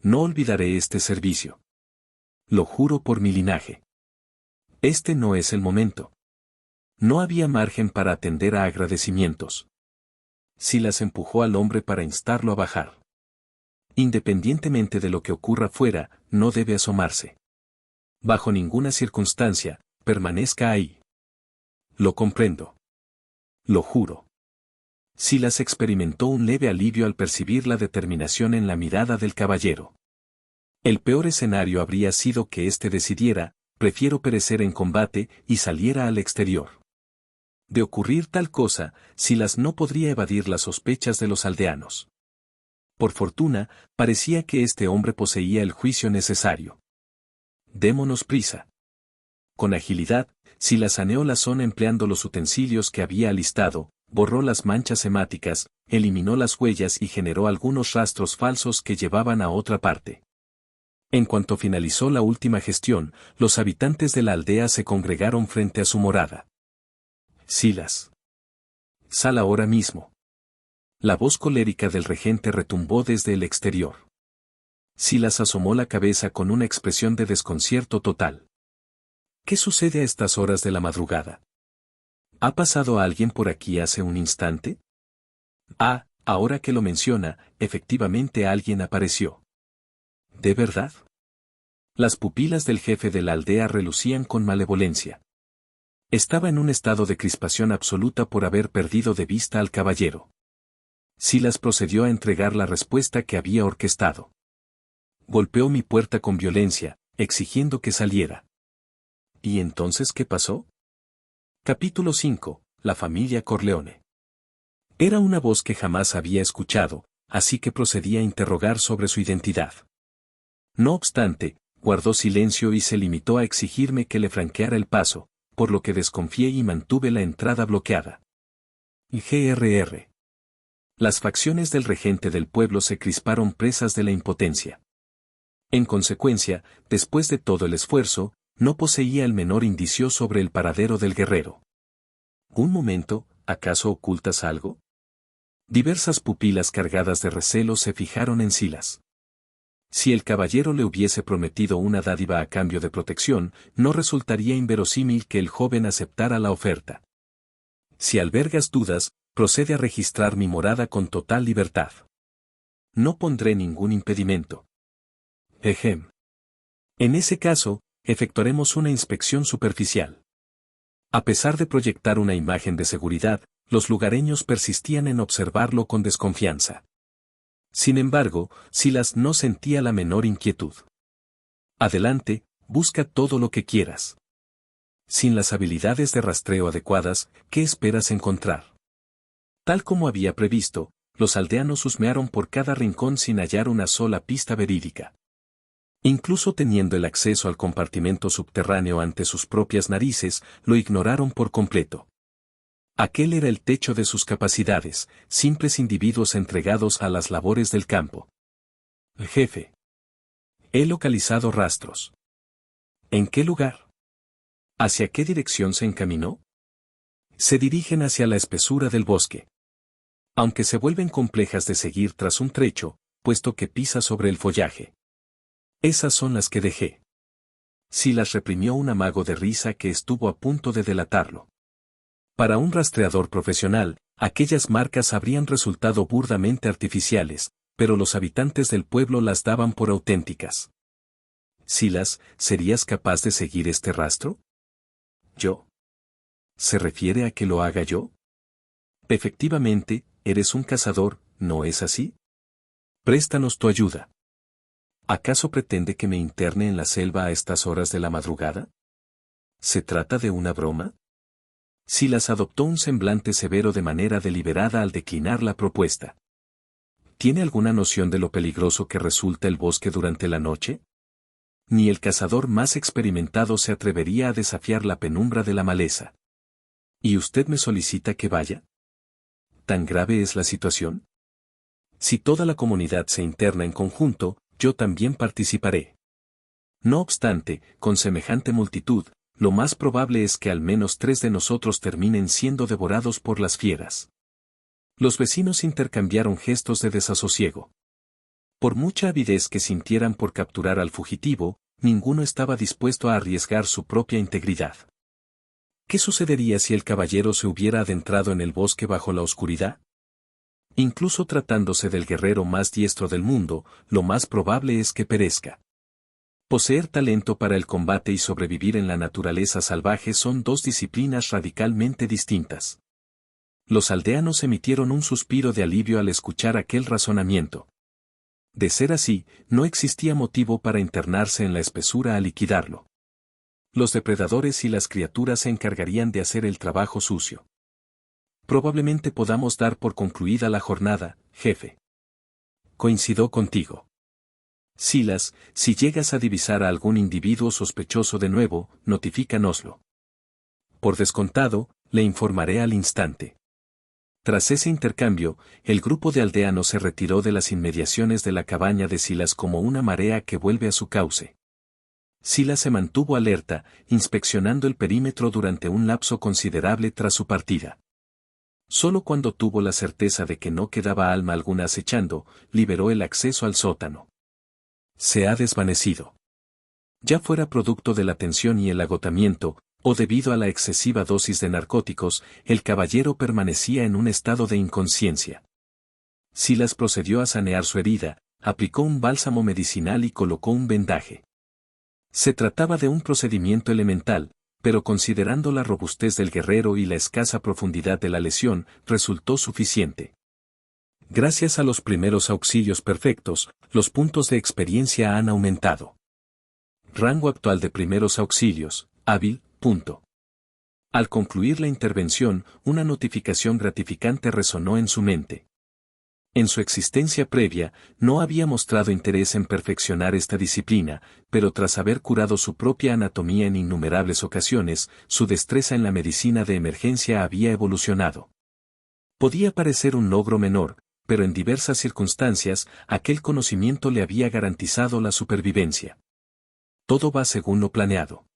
No olvidaré este servicio. Lo juro por mi linaje. Este no es el momento. No había margen para atender a agradecimientos. Silas empujó al hombre para instarlo a bajar. Independientemente de lo que ocurra fuera, no debe asomarse. Bajo ninguna circunstancia, permanezca ahí. Lo comprendo. Lo juro. Silas experimentó un leve alivio al percibir la determinación en la mirada del caballero. El peor escenario habría sido que éste decidiera: prefiero perecer en combate, y saliera al exterior. De ocurrir tal cosa, Silas no podría evadir las sospechas de los aldeanos. Por fortuna, parecía que este hombre poseía el juicio necesario. Démonos prisa. Con agilidad, Silas saneó la zona empleando los utensilios que había alistado, borró las manchas hemáticas, eliminó las huellas y generó algunos rastros falsos que llevaban a otra parte. En cuanto finalizó la última gestión, los habitantes de la aldea se congregaron frente a su morada. Silas. Sal ahora mismo. La voz colérica del regente retumbó desde el exterior. Silas asomó la cabeza con una expresión de desconcierto total. ¿Qué sucede a estas horas de la madrugada? ¿Ha pasado alguien por aquí hace un instante? Ah, ahora que lo menciona, efectivamente alguien apareció. ¿De verdad? Las pupilas del jefe de la aldea relucían con malevolencia. Estaba en un estado de crispación absoluta por haber perdido de vista al caballero. Silas procedió a entregar la respuesta que había orquestado. Golpeó mi puerta con violencia, exigiendo que saliera. ¿Y entonces qué pasó? Capítulo 5. La familia Corleone. Era una voz que jamás había escuchado, así que procedí a interrogar sobre su identidad. No obstante, guardó silencio y se limitó a exigirme que le franqueara el paso, por lo que desconfié y mantuve la entrada bloqueada. Grr. Las facciones del regente del pueblo se crisparon presas de la impotencia. En consecuencia, después de todo el esfuerzo, no poseía el menor indicio sobre el paradero del guerrero. Un momento, ¿acaso ocultas algo? Diversas pupilas cargadas de recelo se fijaron en Silas. Si el caballero le hubiese prometido una dádiva a cambio de protección, no resultaría inverosímil que el joven aceptara la oferta. Si albergas dudas, procede a registrar mi morada con total libertad. No pondré ningún impedimento. Ejem. En ese caso, efectuaremos una inspección superficial. A pesar de proyectar una imagen de seguridad, los lugareños persistían en observarlo con desconfianza. Sin embargo, Silas no sentía la menor inquietud. Adelante, busca todo lo que quieras. Sin las habilidades de rastreo adecuadas, ¿qué esperas encontrar? Tal como había previsto, los aldeanos husmearon por cada rincón sin hallar una sola pista verídica. Incluso teniendo el acceso al compartimento subterráneo ante sus propias narices, lo ignoraron por completo. Aquel era el techo de sus capacidades, simples individuos entregados a las labores del campo. Jefe. He localizado rastros. ¿En qué lugar? ¿Hacia qué dirección se encaminó? Se dirigen hacia la espesura del bosque. Aunque se vuelven complejas de seguir tras un trecho, puesto que pisa sobre el follaje. Esas son las que dejé. Silas reprimió un amago de risa que estuvo a punto de delatarlo. Para un rastreador profesional, aquellas marcas habrían resultado burdamente artificiales, pero los habitantes del pueblo las daban por auténticas. Silas, ¿serías capaz de seguir este rastro? ¿Yo? ¿Se refiere a que lo haga yo? Efectivamente, eres un cazador, ¿no es así? Préstanos tu ayuda. ¿Acaso pretende que me interne en la selva a estas horas de la madrugada? ¿Se trata de una broma? Silas adoptó un semblante severo de manera deliberada al declinar la propuesta. ¿Tiene alguna noción de lo peligroso que resulta el bosque durante la noche? Ni el cazador más experimentado se atrevería a desafiar la penumbra de la maleza. ¿Y usted me solicita que vaya? ¿Tan grave es la situación? Si toda la comunidad se interna en conjunto, yo también participaré. No obstante, con semejante multitud, lo más probable es que al menos 3 de nosotros terminen siendo devorados por las fieras. Los vecinos intercambiaron gestos de desasosiego. Por mucha avidez que sintieran por capturar al fugitivo, ninguno estaba dispuesto a arriesgar su propia integridad. ¿Qué sucedería si el caballero se hubiera adentrado en el bosque bajo la oscuridad? Incluso tratándose del guerrero más diestro del mundo, lo más probable es que perezca. Poseer talento para el combate y sobrevivir en la naturaleza salvaje son dos disciplinas radicalmente distintas. Los aldeanos emitieron un suspiro de alivio al escuchar aquel razonamiento. De ser así, no existía motivo para internarse en la espesura a liquidarlo. Los depredadores y las criaturas se encargarían de hacer el trabajo sucio. Probablemente podamos dar por concluida la jornada, jefe. Coincido contigo. Silas, si llegas a divisar a algún individuo sospechoso de nuevo, notifícanoslo. Por descontado, le informaré al instante. Tras ese intercambio, el grupo de aldeanos se retiró de las inmediaciones de la cabaña de Silas como una marea que vuelve a su cauce. Silas se mantuvo alerta, inspeccionando el perímetro durante un lapso considerable tras su partida. Solo cuando tuvo la certeza de que no quedaba alma alguna acechando, liberó el acceso al sótano. Se ha desvanecido. Ya fuera producto de la tensión y el agotamiento, o debido a la excesiva dosis de narcóticos, el caballero permanecía en un estado de inconsciencia. Silas procedió a sanear su herida, aplicó un bálsamo medicinal y colocó un vendaje. Se trataba de un procedimiento elemental, pero considerando la robustez del guerrero y la escasa profundidad de la lesión, resultó suficiente. Gracias a los primeros auxilios perfectos, los puntos de experiencia han aumentado. Rango actual de primeros auxilios, hábil. Al concluir la intervención, una notificación gratificante resonó en su mente. En su existencia previa, no había mostrado interés en perfeccionar esta disciplina, pero tras haber curado su propia anatomía en innumerables ocasiones, su destreza en la medicina de emergencia había evolucionado. Podía parecer un logro menor, pero en diversas circunstancias, aquel conocimiento le había garantizado la supervivencia. Todo va según lo planeado.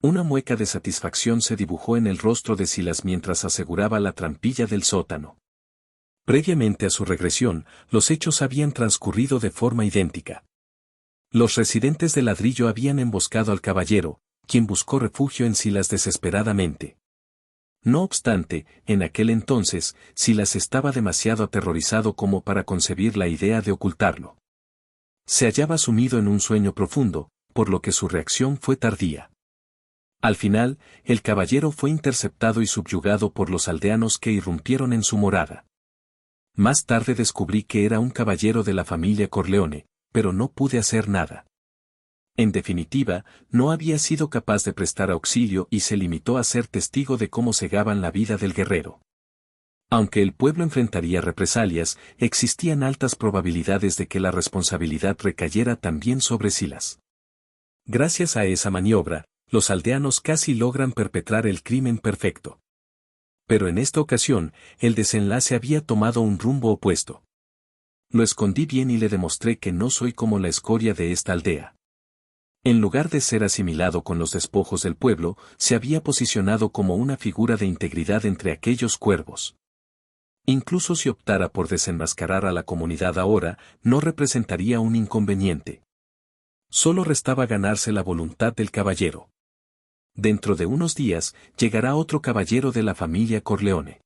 Una mueca de satisfacción se dibujó en el rostro de Silas mientras aseguraba la trampilla del sótano. Previamente a su regresión, los hechos habían transcurrido de forma idéntica. Los residentes de ladrillo habían emboscado al caballero, quien buscó refugio en Silas desesperadamente. No obstante, en aquel entonces, Silas estaba demasiado aterrorizado como para concebir la idea de ocultarlo. Se hallaba sumido en un sueño profundo, por lo que su reacción fue tardía. Al final, el caballero fue interceptado y subyugado por los aldeanos que irrumpieron en su morada. Más tarde descubrí que era un caballero de la familia Corleone, pero no pude hacer nada. En definitiva, no había sido capaz de prestar auxilio y se limitó a ser testigo de cómo cegaban la vida del guerrero. Aunque el pueblo enfrentaría represalias, existían altas probabilidades de que la responsabilidad recayera también sobre Silas. Gracias a esa maniobra, los aldeanos casi logran perpetrar el crimen perfecto. Pero en esta ocasión, el desenlace había tomado un rumbo opuesto. Lo escondí bien y le demostré que no soy como la escoria de esta aldea. En lugar de ser asimilado con los despojos del pueblo, se había posicionado como una figura de integridad entre aquellos cuervos. Incluso si optara por desenmascarar a la comunidad ahora, no representaría un inconveniente. Solo restaba ganarse la voluntad del caballero. Dentro de unos días, llegará otro caballero de la familia Corleone.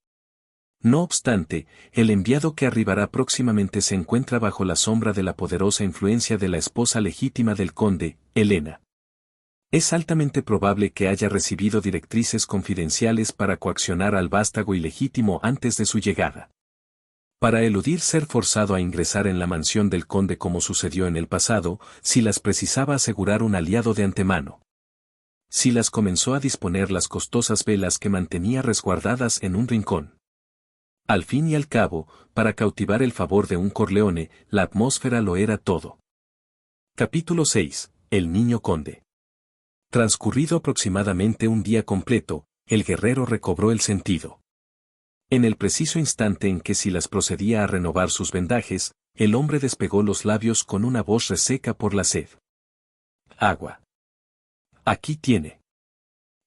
No obstante, el enviado que arribará próximamente se encuentra bajo la sombra de la poderosa influencia de la esposa legítima del conde, Helena. Es altamente probable que haya recibido directrices confidenciales para coaccionar al vástago ilegítimo antes de su llegada. Para eludir ser forzado a ingresar en la mansión del conde como sucedió en el pasado, Silas precisaba asegurar un aliado de antemano. Silas comenzó a disponer las costosas velas que mantenía resguardadas en un rincón. Al fin y al cabo, para cautivar el favor de un Corleone, la atmósfera lo era todo. Capítulo 6. El niño conde. Transcurrido aproximadamente un día completo, el guerrero recobró el sentido. En el preciso instante en que Silas procedía a renovar sus vendajes, el hombre despegó los labios con una voz reseca por la sed. Agua. Aquí tiene.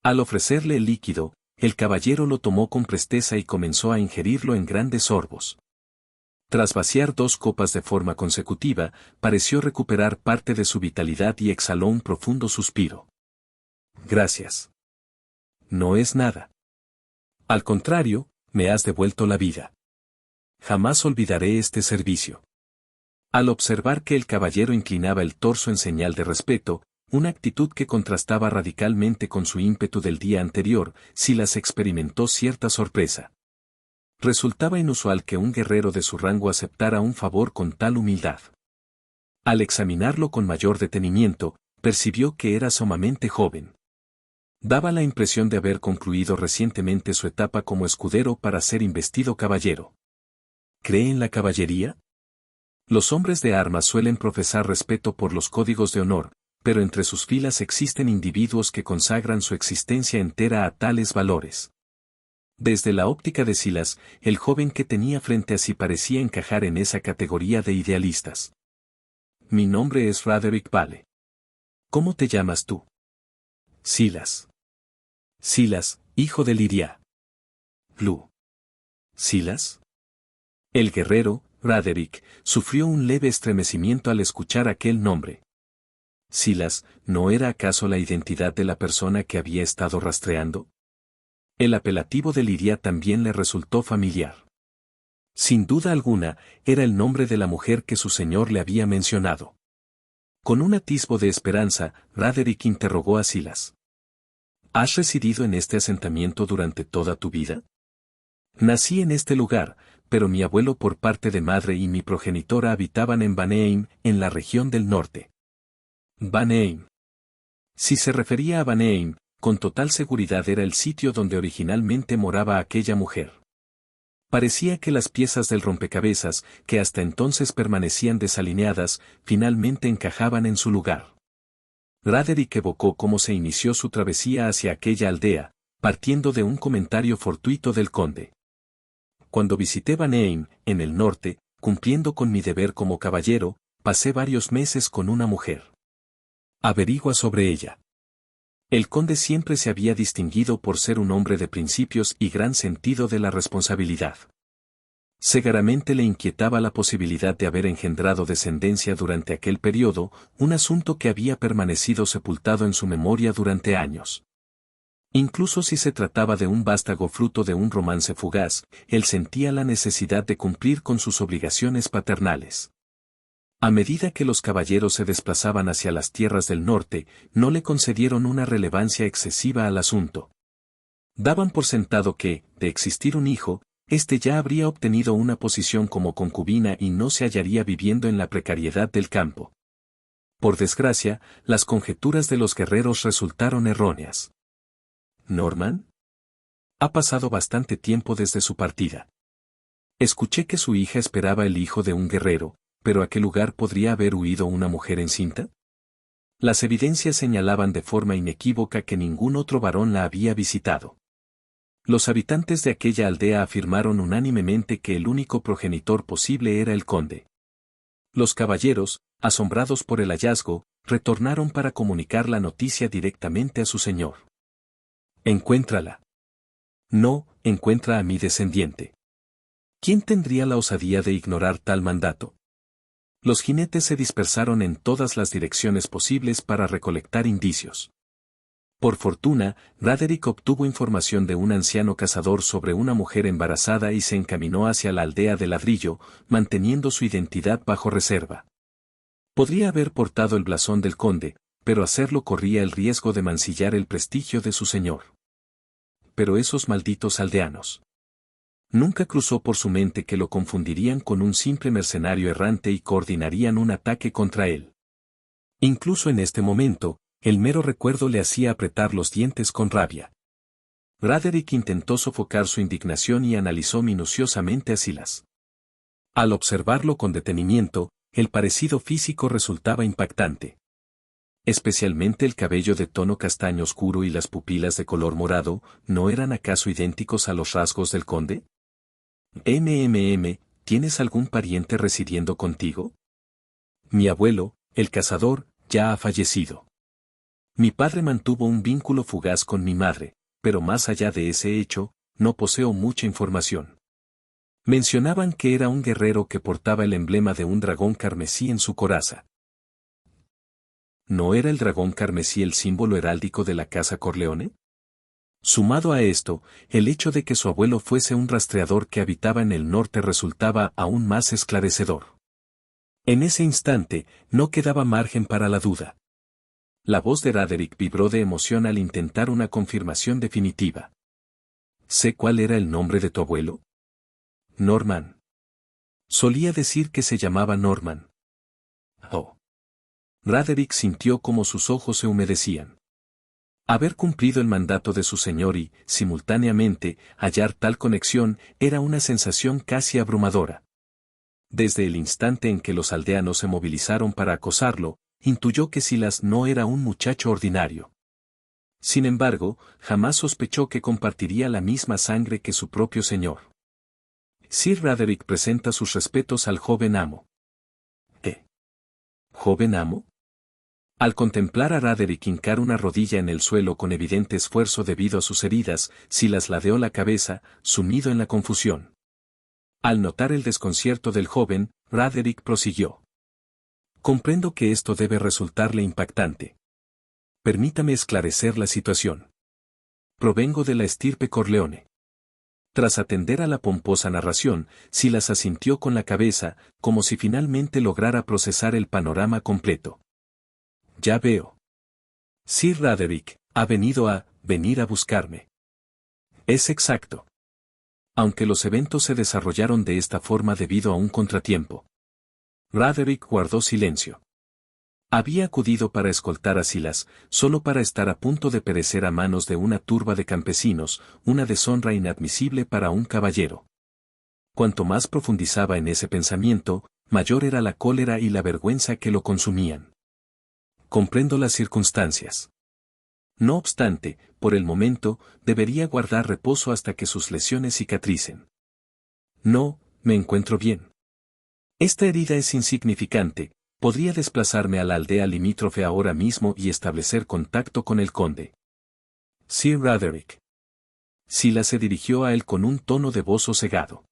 Al ofrecerle el líquido, el caballero lo tomó con presteza y comenzó a ingerirlo en grandes sorbos. Tras vaciar 2 copas de forma consecutiva, pareció recuperar parte de su vitalidad y exhaló un profundo suspiro. Gracias. No es nada. Al contrario, me has devuelto la vida. Jamás olvidaré este servicio. Al observar que el caballero inclinaba el torso en señal de respeto, una actitud que contrastaba radicalmente con su ímpetu del día anterior, Silas experimentó cierta sorpresa. Resultaba inusual que un guerrero de su rango aceptara un favor con tal humildad. Al examinarlo con mayor detenimiento, percibió que era sumamente joven. Daba la impresión de haber concluido recientemente su etapa como escudero para ser investido caballero. ¿Cree en la caballería? Los hombres de armas suelen profesar respeto por los códigos de honor, pero entre sus filas existen individuos que consagran su existencia entera a tales valores. Desde la óptica de Silas, el joven que tenía frente a sí parecía encajar en esa categoría de idealistas. Mi nombre es Roderick Vale. ¿Cómo te llamas tú? Silas. Silas, hijo de Lidia. Blue. ¿Silas? El guerrero, Roderick, sufrió un leve estremecimiento al escuchar aquel nombre. Silas, ¿no era acaso la identidad de la persona que había estado rastreando? El apelativo de Lidia también le resultó familiar. Sin duda alguna, era el nombre de la mujer que su señor le había mencionado. Con un atisbo de esperanza, Roderick interrogó a Silas. ¿Has residido en este asentamiento durante toda tu vida? Nací en este lugar, pero mi abuelo por parte de madre y mi progenitora habitaban en Baneheim, en la región del norte. Baneheim. Si se refería a Baneheim, con total seguridad era el sitio donde originalmente moraba aquella mujer. Parecía que las piezas del rompecabezas, que hasta entonces permanecían desalineadas, finalmente encajaban en su lugar. Roderick evocó cómo se inició su travesía hacia aquella aldea, partiendo de un comentario fortuito del conde. Cuando visité Baneheim, en el norte, cumpliendo con mi deber como caballero, pasé varios meses con una mujer. Averigua sobre ella. El conde siempre se había distinguido por ser un hombre de principios y gran sentido de la responsabilidad. Segaramente le inquietaba la posibilidad de haber engendrado descendencia durante aquel periodo, un asunto que había permanecido sepultado en su memoria durante años. Incluso si se trataba de un vástago fruto de un romance fugaz, él sentía la necesidad de cumplir con sus obligaciones paternales. A medida que los caballeros se desplazaban hacia las tierras del norte, no le concedieron una relevancia excesiva al asunto. Daban por sentado que, de existir un hijo, éste ya habría obtenido una posición como concubina y no se hallaría viviendo en la precariedad del campo. Por desgracia, las conjeturas de los guerreros resultaron erróneas. ¿Norman? Ha pasado bastante tiempo desde su partida. Escuché que su hija esperaba el hijo de un guerrero, pero ¿a qué lugar podría haber huido una mujer encinta? Las evidencias señalaban de forma inequívoca que ningún otro varón la había visitado. Los habitantes de aquella aldea afirmaron unánimemente que el único progenitor posible era el conde. Los caballeros, asombrados por el hallazgo, retornaron para comunicar la noticia directamente a su señor. Encuéntrala. No, encuentra a mi descendiente. ¿Quién tendría la osadía de ignorar tal mandato? Los jinetes se dispersaron en todas las direcciones posibles para recolectar indicios. Por fortuna, Roderick obtuvo información de un anciano cazador sobre una mujer embarazada y se encaminó hacia la aldea de Ladrillo, manteniendo su identidad bajo reserva. Podría haber portado el blasón del conde, pero hacerlo corría el riesgo de mancillar el prestigio de su señor. Pero esos malditos aldeanos. Nunca cruzó por su mente que lo confundirían con un simple mercenario errante y coordinarían un ataque contra él. Incluso en este momento, el mero recuerdo le hacía apretar los dientes con rabia. Roderick intentó sofocar su indignación y analizó minuciosamente a Silas. Al observarlo con detenimiento, el parecido físico resultaba impactante. Especialmente el cabello de tono castaño oscuro y las pupilas de color morado, ¿no eran acaso idénticos a los rasgos del conde? ¿Tienes algún pariente residiendo contigo? Mi abuelo, el cazador, ya ha fallecido. Mi padre mantuvo un vínculo fugaz con mi madre, pero más allá de ese hecho, no poseo mucha información. Mencionaban que era un guerrero que portaba el emblema de un dragón carmesí en su coraza. ¿No era el dragón carmesí el símbolo heráldico de la casa Corleone? Sumado a esto, el hecho de que su abuelo fuese un rastreador que habitaba en el norte resultaba aún más esclarecedor. En ese instante, no quedaba margen para la duda. La voz de Roderick vibró de emoción al intentar una confirmación definitiva. ¿Sé cuál era el nombre de tu abuelo? Norman. Solía decir que se llamaba Norman. Oh. Roderick sintió como sus ojos se humedecían. Haber cumplido el mandato de su señor y, simultáneamente, hallar tal conexión era una sensación casi abrumadora. Desde el instante en que los aldeanos se movilizaron para acosarlo, intuyó que Silas no era un muchacho ordinario. Sin embargo, jamás sospechó que compartiría la misma sangre que su propio señor. Sir Roderick presenta sus respetos al joven amo. ¿Qué? ¿Joven amo? Al contemplar a Roderick hincar una rodilla en el suelo con evidente esfuerzo debido a sus heridas, Silas ladeó la cabeza, sumido en la confusión. Al notar el desconcierto del joven, Roderick prosiguió. Comprendo que esto debe resultarle impactante. Permítame esclarecer la situación. Provengo de la estirpe Corleone. Tras atender a la pomposa narración, Silas asintió con la cabeza, como si finalmente lograra procesar el panorama completo. Ya veo. Sir Roderick, ha venido a venir a buscarme. Es exacto. Aunque los eventos se desarrollaron de esta forma debido a un contratiempo. Roderick guardó silencio. Había acudido para escoltar a Silas, solo para estar a punto de perecer a manos de una turba de campesinos, una deshonra inadmisible para un caballero. Cuanto más profundizaba en ese pensamiento, mayor era la cólera y la vergüenza que lo consumían. Comprendo las circunstancias. No obstante, por el momento, debería guardar reposo hasta que sus lesiones cicatricen. No, me encuentro bien. Esta herida es insignificante. Podría desplazarme a la aldea limítrofe ahora mismo y establecer contacto con el conde. Sir Roderick. Silas se dirigió a él con un tono de voz sosegado.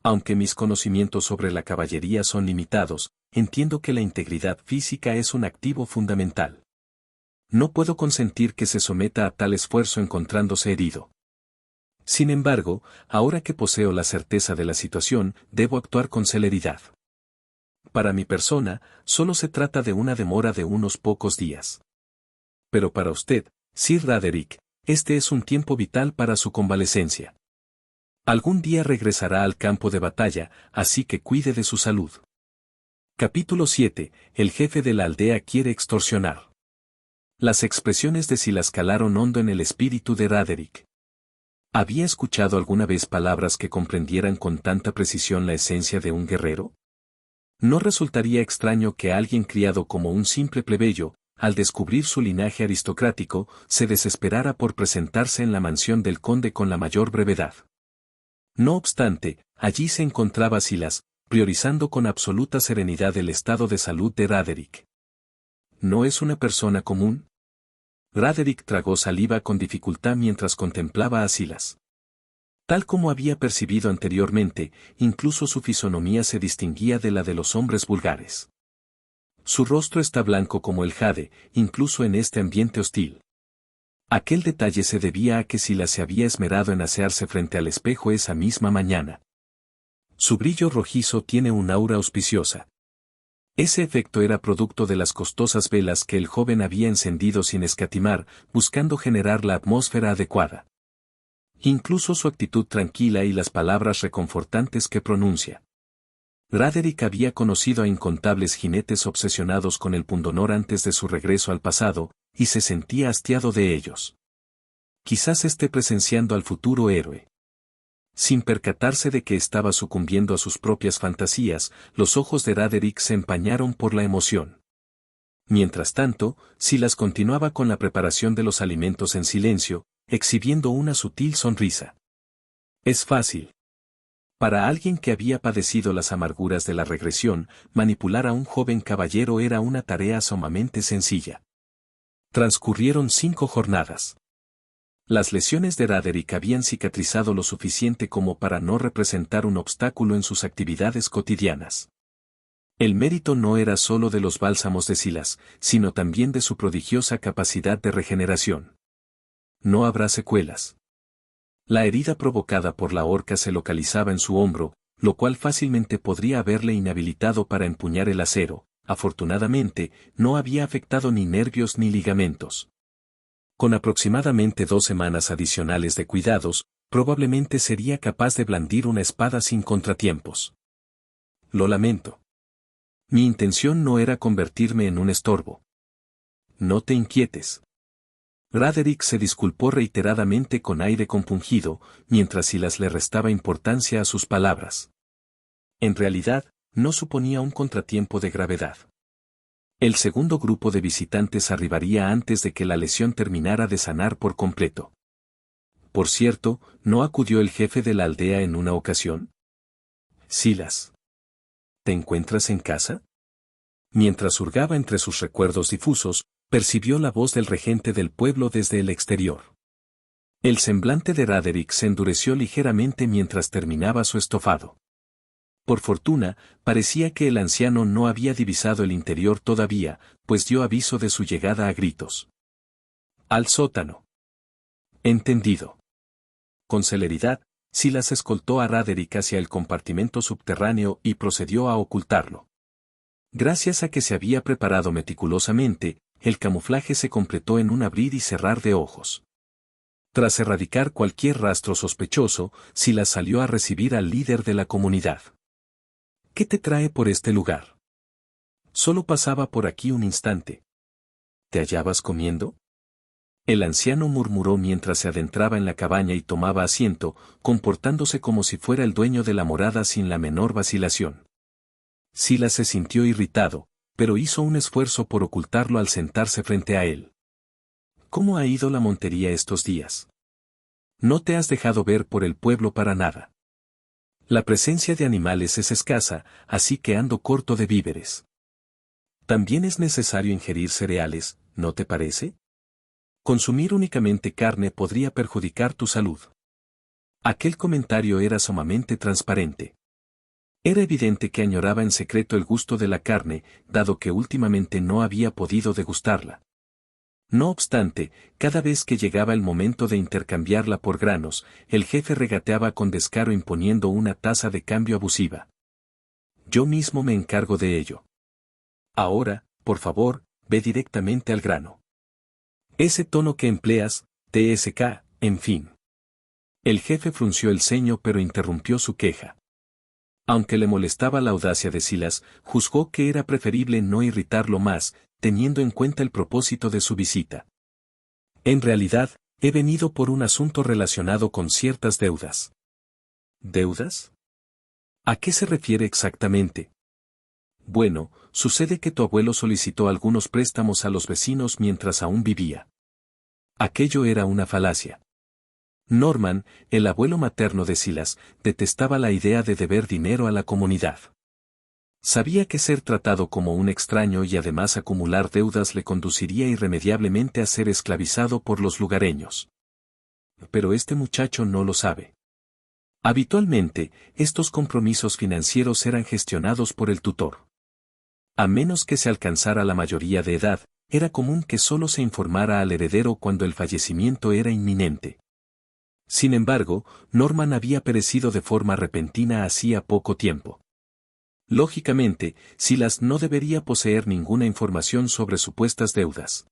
Aunque mis conocimientos sobre la caballería son limitados, entiendo que la integridad física es un activo fundamental. No puedo consentir que se someta a tal esfuerzo encontrándose herido. Sin embargo, ahora que poseo la certeza de la situación, debo actuar con celeridad. Para mi persona, solo se trata de una demora de unos pocos días. Pero para usted, Sir Roderick, este es un tiempo vital para su convalecencia. Algún día regresará al campo de batalla, así que cuide de su salud. Capítulo 7. El jefe de la aldea quiere extorsionar. Las expresiones de Silas calaron hondo en el espíritu de Roderick. ¿Había escuchado alguna vez palabras que comprendieran con tanta precisión la esencia de un guerrero? No resultaría extraño que alguien criado como un simple plebeyo, al descubrir su linaje aristocrático, se desesperara por presentarse en la mansión del conde con la mayor brevedad. No obstante, allí se encontraba Silas, priorizando con absoluta serenidad el estado de salud de Roderick. ¿No es una persona común? Roderick tragó saliva con dificultad mientras contemplaba a Silas. Tal como había percibido anteriormente, incluso su fisonomía se distinguía de la de los hombres vulgares. Su rostro está blanco como el jade, incluso en este ambiente hostil. Aquel detalle se debía a que Silas se había esmerado en asearse frente al espejo esa misma mañana. Su brillo rojizo tiene un aura auspiciosa. Ese efecto era producto de las costosas velas que el joven había encendido sin escatimar, buscando generar la atmósfera adecuada. Incluso su actitud tranquila y las palabras reconfortantes que pronuncia. Roderick había conocido a incontables jinetes obsesionados con el pundonor antes de su regreso al pasado, y se sentía hastiado de ellos. Quizás esté presenciando al futuro héroe. Sin percatarse de que estaba sucumbiendo a sus propias fantasías, los ojos de Roderick se empañaron por la emoción. Mientras tanto, Silas continuaba con la preparación de los alimentos en silencio, exhibiendo una sutil sonrisa. Es fácil. Para alguien que había padecido las amarguras de la regresión, manipular a un joven caballero era una tarea sumamente sencilla. Transcurrieron 5 jornadas. Las lesiones de Roderick habían cicatrizado lo suficiente como para no representar un obstáculo en sus actividades cotidianas. El mérito no era solo de los bálsamos de Silas, sino también de su prodigiosa capacidad de regeneración. No habrá secuelas. La herida provocada por la horca se localizaba en su hombro, lo cual fácilmente podría haberle inhabilitado para empuñar el acero. Afortunadamente, no había afectado ni nervios ni ligamentos. Con aproximadamente 2 semanas adicionales de cuidados, probablemente sería capaz de blandir una espada sin contratiempos. Lo lamento. Mi intención no era convertirme en un estorbo. No te inquietes. Roderick se disculpó reiteradamente con aire compungido, mientras Silas le restaba importancia a sus palabras. En realidad, no suponía un contratiempo de gravedad. El segundo grupo de visitantes arribaría antes de que la lesión terminara de sanar por completo. Por cierto, ¿no acudió el jefe de la aldea en una ocasión? Silas. ¿Te encuentras en casa? Mientras hurgaba entre sus recuerdos difusos, percibió la voz del regente del pueblo desde el exterior. El semblante de Roderick se endureció ligeramente mientras terminaba su estofado. Por fortuna, parecía que el anciano no había divisado el interior todavía, pues dio aviso de su llegada a gritos. Al sótano. Entendido. Con celeridad, Silas escoltó a Roderick hacia el compartimento subterráneo y procedió a ocultarlo. Gracias a que se había preparado meticulosamente, el camuflaje se completó en un abrir y cerrar de ojos. Tras erradicar cualquier rastro sospechoso, Silas salió a recibir al líder de la comunidad. ¿Qué te trae por este lugar? Solo pasaba por aquí un instante. ¿Te hallabas comiendo? El anciano murmuró mientras se adentraba en la cabaña y tomaba asiento, comportándose como si fuera el dueño de la morada sin la menor vacilación. Silas se sintió irritado, pero hizo un esfuerzo por ocultarlo al sentarse frente a él. ¿Cómo ha ido la montería estos días? No te has dejado ver por el pueblo para nada. La presencia de animales es escasa, así que ando corto de víveres. También es necesario ingerir cereales, ¿no te parece? Consumir únicamente carne podría perjudicar tu salud. Aquel comentario era sumamente transparente. Era evidente que añoraba en secreto el gusto de la carne, dado que últimamente no había podido degustarla. No obstante, cada vez que llegaba el momento de intercambiarla por granos, el jefe regateaba con descaro imponiendo una tasa de cambio abusiva. Yo mismo me encargo de ello. Ahora, por favor, ve directamente al grano. Ese tono que empleas, TSK, en fin. El jefe frunció el ceño pero interrumpió su queja. Aunque le molestaba la audacia de Silas, juzgó que era preferible no irritarlo más, teniendo en cuenta el propósito de su visita. En realidad, he venido por un asunto relacionado con ciertas deudas. ¿Deudas? ¿A qué se refiere exactamente? Bueno, sucede que tu abuelo solicitó algunos préstamos a los vecinos mientras aún vivía. Aquello era una falacia. Norman, el abuelo materno de Silas, detestaba la idea de deber dinero a la comunidad. Sabía que ser tratado como un extraño y además acumular deudas le conduciría irremediablemente a ser esclavizado por los lugareños. Pero este muchacho no lo sabe. Habitualmente, estos compromisos financieros eran gestionados por el tutor. A menos que se alcanzara la mayoría de edad, era común que solo se informara al heredero cuando el fallecimiento era inminente. Sin embargo, Norman había perecido de forma repentina hacía poco tiempo. Lógicamente, Silas no debería poseer ninguna información sobre supuestas deudas.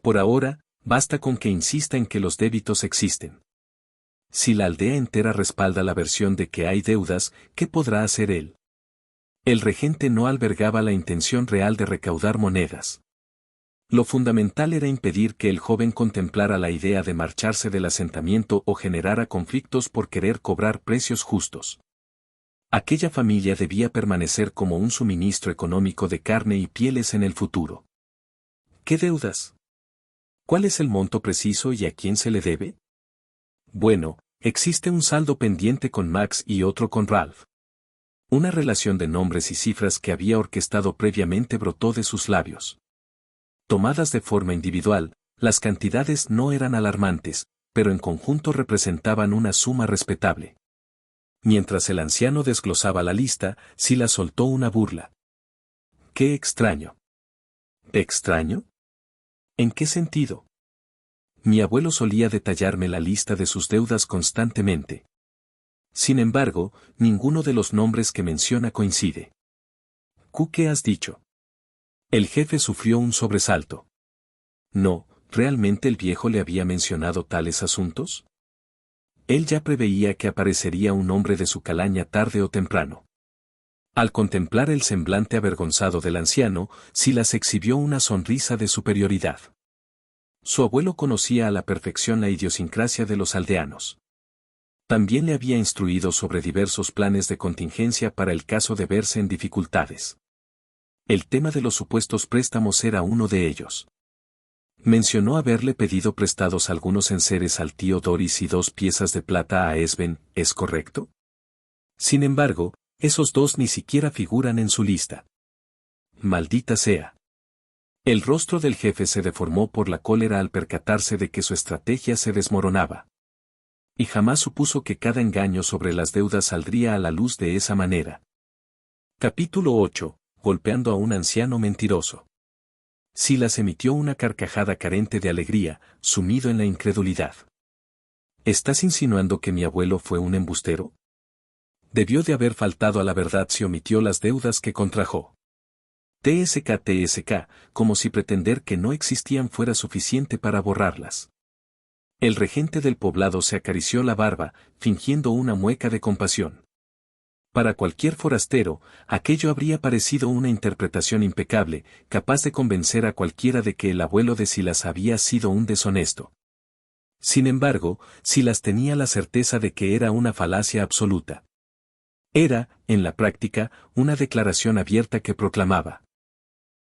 Por ahora, basta con que insista en que los débitos existen. Si la aldea entera respalda la versión de que hay deudas, ¿qué podrá hacer él? El regente no albergaba la intención real de recaudar monedas. Lo fundamental era impedir que el joven contemplara la idea de marcharse del asentamiento o generara conflictos por querer cobrar precios justos. Aquella familia debía permanecer como un suministro económico de carne y pieles en el futuro. ¿Qué deudas? ¿Cuál es el monto preciso y a quién se le debe? Bueno, existe un saldo pendiente con Max y otro con Ralph. Una relación de nombres y cifras que había orquestado previamente brotó de sus labios. Tomadas de forma individual, las cantidades no eran alarmantes, pero en conjunto representaban una suma respetable. Mientras el anciano desglosaba la lista, Silas soltó una burla. ¡Qué extraño! ¿Extraño? ¿En qué sentido? Mi abuelo solía detallarme la lista de sus deudas constantemente. Sin embargo, ninguno de los nombres que menciona coincide. ¿Qué has dicho? El jefe sufrió un sobresalto. No, ¿realmente el viejo le había mencionado tales asuntos? él ya preveía que aparecería un hombre de su calaña tarde o temprano. Al contemplar el semblante avergonzado del anciano, Silas exhibió una sonrisa de superioridad. Su abuelo conocía a la perfección la idiosincrasia de los aldeanos. También le había instruido sobre diversos planes de contingencia para el caso de verse en dificultades. El tema de los supuestos préstamos era uno de ellos. Mencionó haberle pedido prestados algunos enseres al tío Doris y 2 piezas de plata a Esben, ¿es correcto? Sin embargo, esos 2 ni siquiera figuran en su lista. Maldita sea. El rostro del jefe se deformó por la cólera al percatarse de que su estrategia se desmoronaba. Y jamás supuso que cada engaño sobre las deudas saldría a la luz de esa manera. Capítulo 8. Golpeando a un anciano mentiroso. Silas emitió una carcajada carente de alegría, sumido en la incredulidad. ¿Estás insinuando que mi abuelo fue un embustero? Debió de haber faltado a la verdad si omitió las deudas que contrajo. TSK, como si pretender que no existían fuera suficiente para borrarlas. El regente del poblado se acarició la barba, fingiendo una mueca de compasión. Para cualquier forastero, aquello habría parecido una interpretación impecable, capaz de convencer a cualquiera de que el abuelo de Silas había sido un deshonesto. Sin embargo, Silas tenía la certeza de que era una falacia absoluta. Era, en la práctica, una declaración abierta que proclamaba: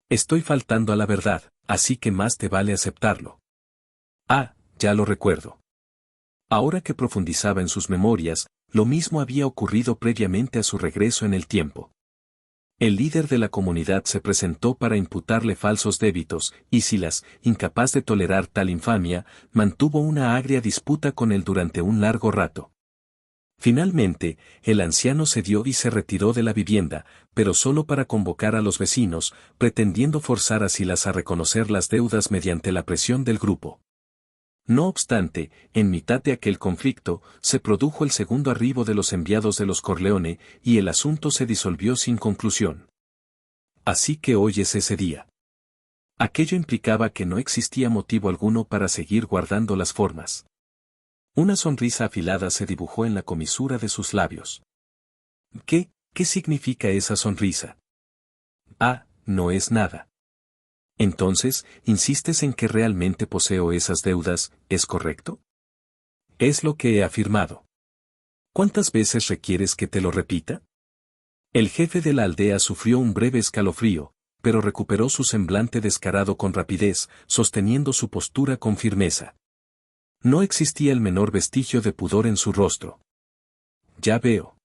estoy faltando a la verdad, así que más te vale aceptarlo. Ah, ya lo recuerdo. Ahora que profundizaba en sus memorias, lo mismo había ocurrido previamente a su regreso en el tiempo. El líder de la comunidad se presentó para imputarle falsos débitos, y Silas, incapaz de tolerar tal infamia, mantuvo una agria disputa con él durante un largo rato. Finalmente, el anciano cedió y se retiró de la vivienda, pero solo para convocar a los vecinos, pretendiendo forzar a Silas a reconocer las deudas mediante la presión del grupo. No obstante, en mitad de aquel conflicto, se produjo el segundo arribo de los enviados de los Corleone, y el asunto se disolvió sin conclusión. Así que hoy es ese día. Aquello implicaba que no existía motivo alguno para seguir guardando las formas. Una sonrisa afilada se dibujó en la comisura de sus labios. ¿Qué significa esa sonrisa? Ah, no es nada. Entonces, ¿insistes en que realmente poseo esas deudas, es correcto? Es lo que he afirmado. ¿Cuántas veces requieres que te lo repita? El jefe de la aldea sufrió un breve escalofrío, pero recuperó su semblante descarado con rapidez, sosteniendo su postura con firmeza. No existía el menor vestigio de pudor en su rostro. Ya veo.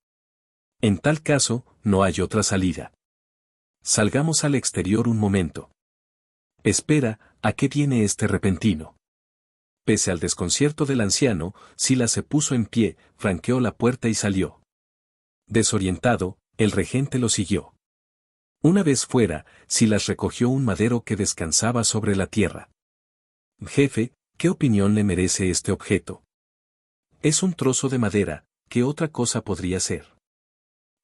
En tal caso, no hay otra salida. Salgamos al exterior un momento. Espera, ¿a qué viene este repentino? Pese al desconcierto del anciano, Silas se puso en pie, franqueó la puerta y salió. Desorientado, el regente lo siguió. Una vez fuera, Silas recogió un madero que descansaba sobre la tierra. Jefe, ¿qué opinión le merece este objeto? Es un trozo de madera, ¿qué otra cosa podría ser?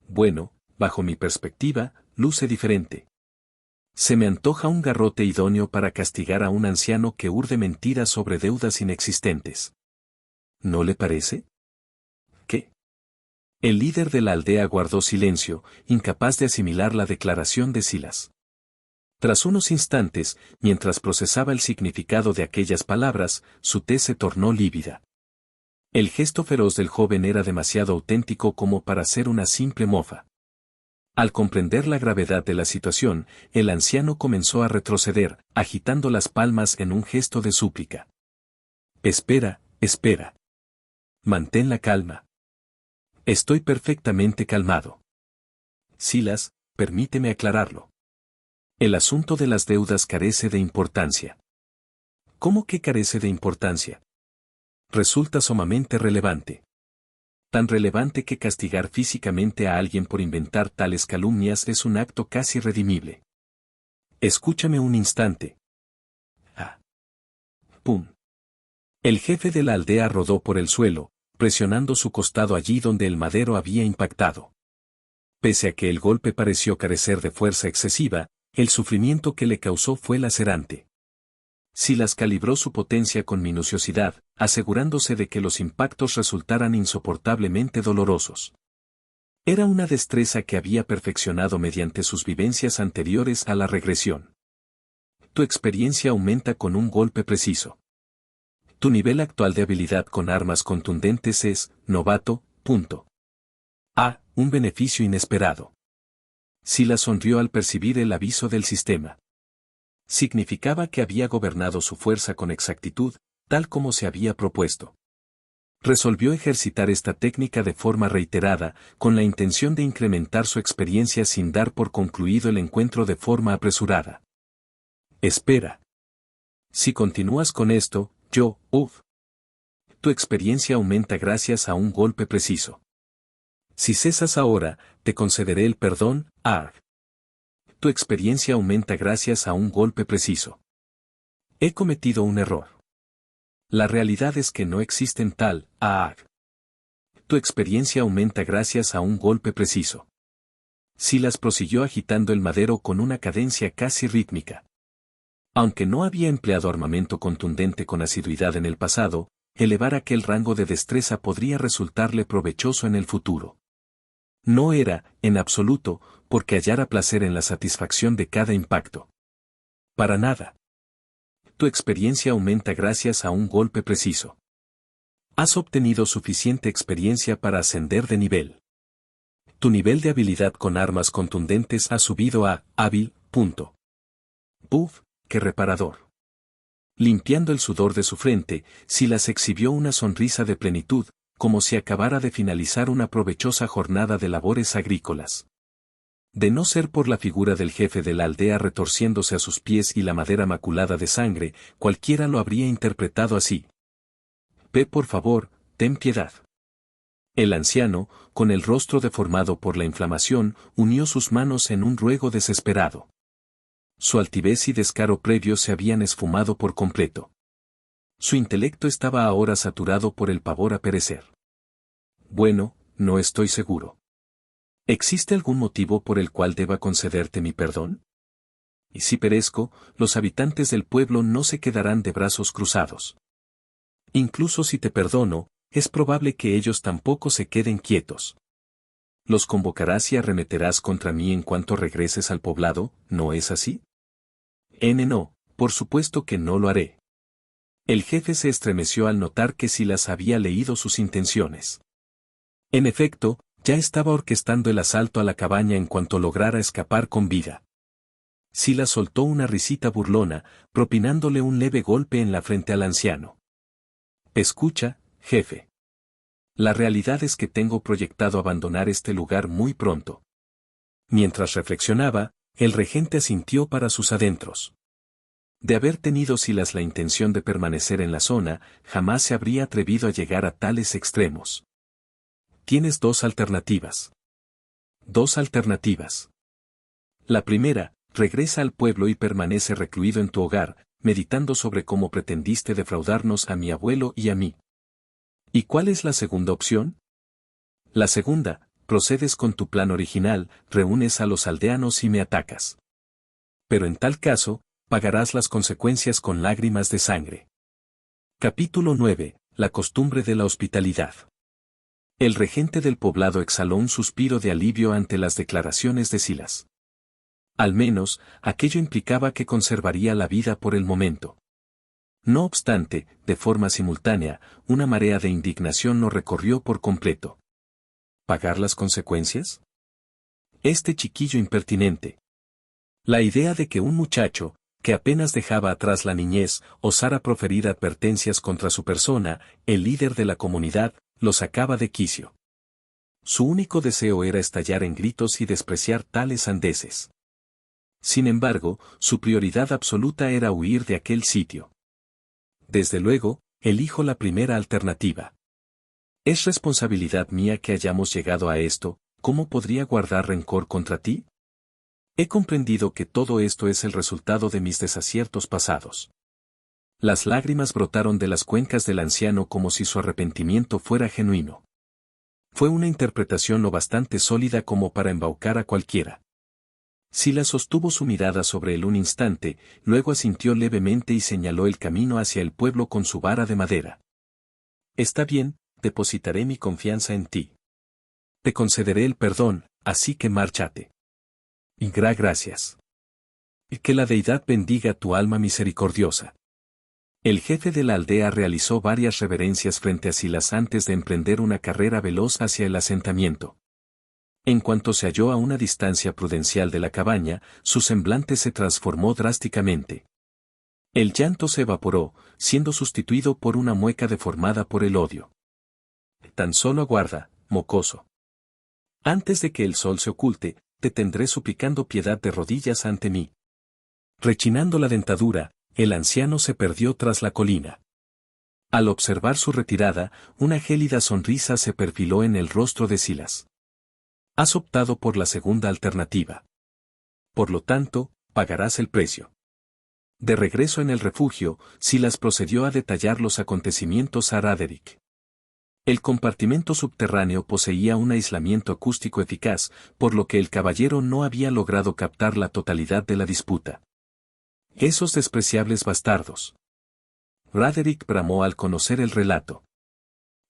Bueno, bajo mi perspectiva, luce diferente. Se me antoja un garrote idóneo para castigar a un anciano que urde mentiras sobre deudas inexistentes. ¿No le parece? ¿Qué? El líder de la aldea guardó silencio, incapaz de asimilar la declaración de Silas. Tras unos instantes, mientras procesaba el significado de aquellas palabras, su tez se tornó lívida. El gesto feroz del joven era demasiado auténtico como para ser una simple mofa. Al comprender la gravedad de la situación, el anciano comenzó a retroceder, agitando las palmas en un gesto de súplica. Espera, espera. Mantén la calma. Estoy perfectamente calmado. Silas, permíteme aclararlo. El asunto de las deudas carece de importancia. ¿Cómo que carece de importancia? Resulta sumamente relevante. Tan relevante que castigar físicamente a alguien por inventar tales calumnias es un acto casi redimible. Escúchame un instante. Ah. Pum. El jefe de la aldea rodó por el suelo, presionando su costado allí donde el madero había impactado. Pese a que el golpe pareció carecer de fuerza excesiva, el sufrimiento que le causó fue lacerante. Silas calibró su potencia con minuciosidad, asegurándose de que los impactos resultaran insoportablemente dolorosos. Era una destreza que había perfeccionado mediante sus vivencias anteriores a la regresión. Tu experiencia aumenta con un golpe preciso. Tu nivel actual de habilidad con armas contundentes es, novato, punto. Un beneficio inesperado. Silas sonrió al percibir el aviso del sistema. Significaba que había gobernado su fuerza con exactitud, tal como se había propuesto. Resolvió ejercitar esta técnica de forma reiterada, con la intención de incrementar su experiencia sin dar por concluido el encuentro de forma apresurada. Espera. Si continúas con esto, tu experiencia aumenta gracias a un golpe preciso. Si cesas ahora, te concederé el perdón, Tu experiencia aumenta gracias a un golpe preciso. He cometido un error. La realidad es que no existen tal, Tu experiencia aumenta gracias a un golpe preciso. Silas prosiguió agitando el madero con una cadencia casi rítmica. Aunque no había empleado armamento contundente con asiduidad en el pasado, elevar aquel rango de destreza podría resultarle provechoso en el futuro. No era, en absoluto, porque hallara placer en la satisfacción de cada impacto. Para nada. Tu experiencia aumenta gracias a un golpe preciso. Has obtenido suficiente experiencia para ascender de nivel. Tu nivel de habilidad con armas contundentes ha subido a hábil, punto. Buf, qué reparador. Limpiando el sudor de su frente, Silas exhibió una sonrisa de plenitud, como si acabara de finalizar una provechosa jornada de labores agrícolas. De no ser por la figura del jefe de la aldea retorciéndose a sus pies y la madera maculada de sangre, cualquiera lo habría interpretado así. Por favor, ten piedad. El anciano, con el rostro deformado por la inflamación, unió sus manos en un ruego desesperado. Su altivez y descaro previo se habían esfumado por completo. Su intelecto estaba ahora saturado por el pavor a perecer. Bueno, no estoy seguro. ¿Existe algún motivo por el cual deba concederte mi perdón? Y si perezco, los habitantes del pueblo no se quedarán de brazos cruzados. Incluso si te perdono, es probable que ellos tampoco se queden quietos. Los convocarás y arremeterás contra mí en cuanto regreses al poblado, ¿no es así? No, por supuesto que no lo haré. El jefe se estremeció al notar que Silas había leído sus intenciones. En efecto, ya estaba orquestando el asalto a la cabaña en cuanto lograra escapar con vida. Silas soltó una risita burlona, propinándole un leve golpe en la frente al anciano. Escucha, jefe. La realidad es que tengo proyectado abandonar este lugar muy pronto. Mientras reflexionaba, el regente asintió para sus adentros. De haber tenido Silas la intención de permanecer en la zona, jamás se habría atrevido a llegar a tales extremos. Tienes dos alternativas. Dos alternativas. La primera, regresa al pueblo y permanece recluido en tu hogar, meditando sobre cómo pretendiste defraudarnos a mi abuelo y a mí. ¿Y cuál es la segunda opción? La segunda, procedes con tu plan original, reúnes a los aldeanos y me atacas. Pero en tal caso, pagarás las consecuencias con lágrimas de sangre. Capítulo 9. La costumbre de la hospitalidad. El regente del poblado exhaló un suspiro de alivio ante las declaraciones de Silas. Al menos, aquello implicaba que conservaría la vida por el momento. No obstante, de forma simultánea, una marea de indignación lo recorrió por completo. ¿Pagar las consecuencias? Este chiquillo impertinente. La idea de que un muchacho, que apenas dejaba atrás la niñez, osara proferir advertencias contra su persona, el líder de la comunidad, lo sacaba de quicio. Su único deseo era estallar en gritos y despreciar tales sandeces. Sin embargo, su prioridad absoluta era huir de aquel sitio. Desde luego, elijo la primera alternativa. ¿Es responsabilidad mía que hayamos llegado a esto? ¿Cómo podría guardar rencor contra ti? He comprendido que todo esto es el resultado de mis desaciertos pasados. Las lágrimas brotaron de las cuencas del anciano como si su arrepentimiento fuera genuino. Fue una interpretación lo bastante sólida como para embaucar a cualquiera. Silas sostuvo su mirada sobre él un instante, luego asintió levemente y señaló el camino hacia el pueblo con su vara de madera. Está bien, depositaré mi confianza en ti. Te concederé el perdón, así que márchate. Y gracias. Y que la deidad bendiga tu alma misericordiosa. El jefe de la aldea realizó varias reverencias frente a Silas antes de emprender una carrera veloz hacia el asentamiento. En cuanto se halló a una distancia prudencial de la cabaña, su semblante se transformó drásticamente. El llanto se evaporó, siendo sustituido por una mueca deformada por el odio. Tan solo aguarda, mocoso. Antes de que el sol se oculte, te tendré suplicando piedad de rodillas ante mí. Rechinando la dentadura, el anciano se perdió tras la colina. Al observar su retirada, una gélida sonrisa se perfiló en el rostro de Silas. Has optado por la segunda alternativa. Por lo tanto, pagarás el precio. De regreso en el refugio, Silas procedió a detallar los acontecimientos a Roderick. El compartimento subterráneo poseía un aislamiento acústico eficaz, por lo que el caballero no había logrado captar la totalidad de la disputa. Esos despreciables bastardos. Roderick bramó al conocer el relato.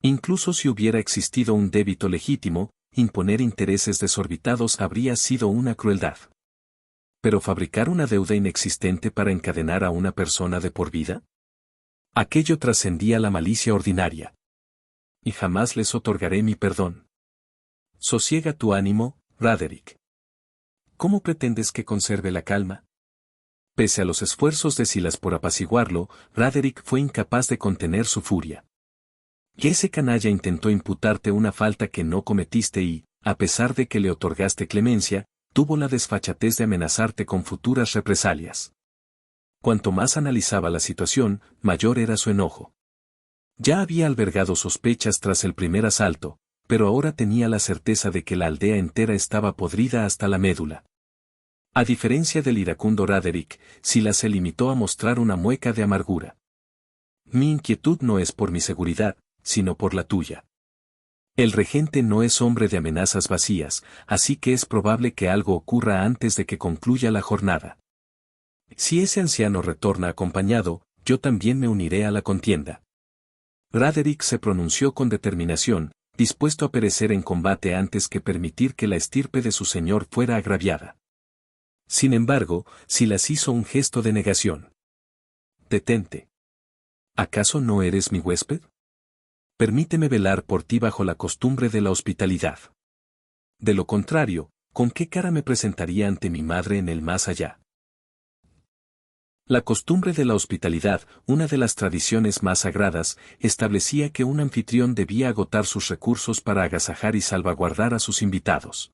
Incluso si hubiera existido un débito legítimo, imponer intereses desorbitados habría sido una crueldad. ¿Pero fabricar una deuda inexistente para encadenar a una persona de por vida? Aquello trascendía la malicia ordinaria. Y jamás les otorgaré mi perdón. Sosiega tu ánimo, Roderick. ¿Cómo pretendes que conserve la calma? Pese a los esfuerzos de Silas por apaciguarlo, Roderick fue incapaz de contener su furia. Que ese canalla intentó imputarte una falta que no cometiste y, a pesar de que le otorgaste clemencia, tuvo la desfachatez de amenazarte con futuras represalias. Cuanto más analizaba la situación, mayor era su enojo. Ya había albergado sospechas tras el primer asalto, pero ahora tenía la certeza de que la aldea entera estaba podrida hasta la médula. A diferencia del iracundo Roderick, Silas se limitó a mostrar una mueca de amargura. Mi inquietud no es por mi seguridad, sino por la tuya. El regente no es hombre de amenazas vacías, así que es probable que algo ocurra antes de que concluya la jornada. Si ese anciano retorna acompañado, yo también me uniré a la contienda. Roderick se pronunció con determinación, dispuesto a perecer en combate antes que permitir que la estirpe de su señor fuera agraviada. Sin embargo, Silas hizo un gesto de negación. Detente. ¿Acaso no eres mi huésped? Permíteme velar por ti bajo la costumbre de la hospitalidad. De lo contrario, ¿con qué cara me presentaría ante mi madre en el más allá? La costumbre de la hospitalidad, una de las tradiciones más sagradas, establecía que un anfitrión debía agotar sus recursos para agasajar y salvaguardar a sus invitados.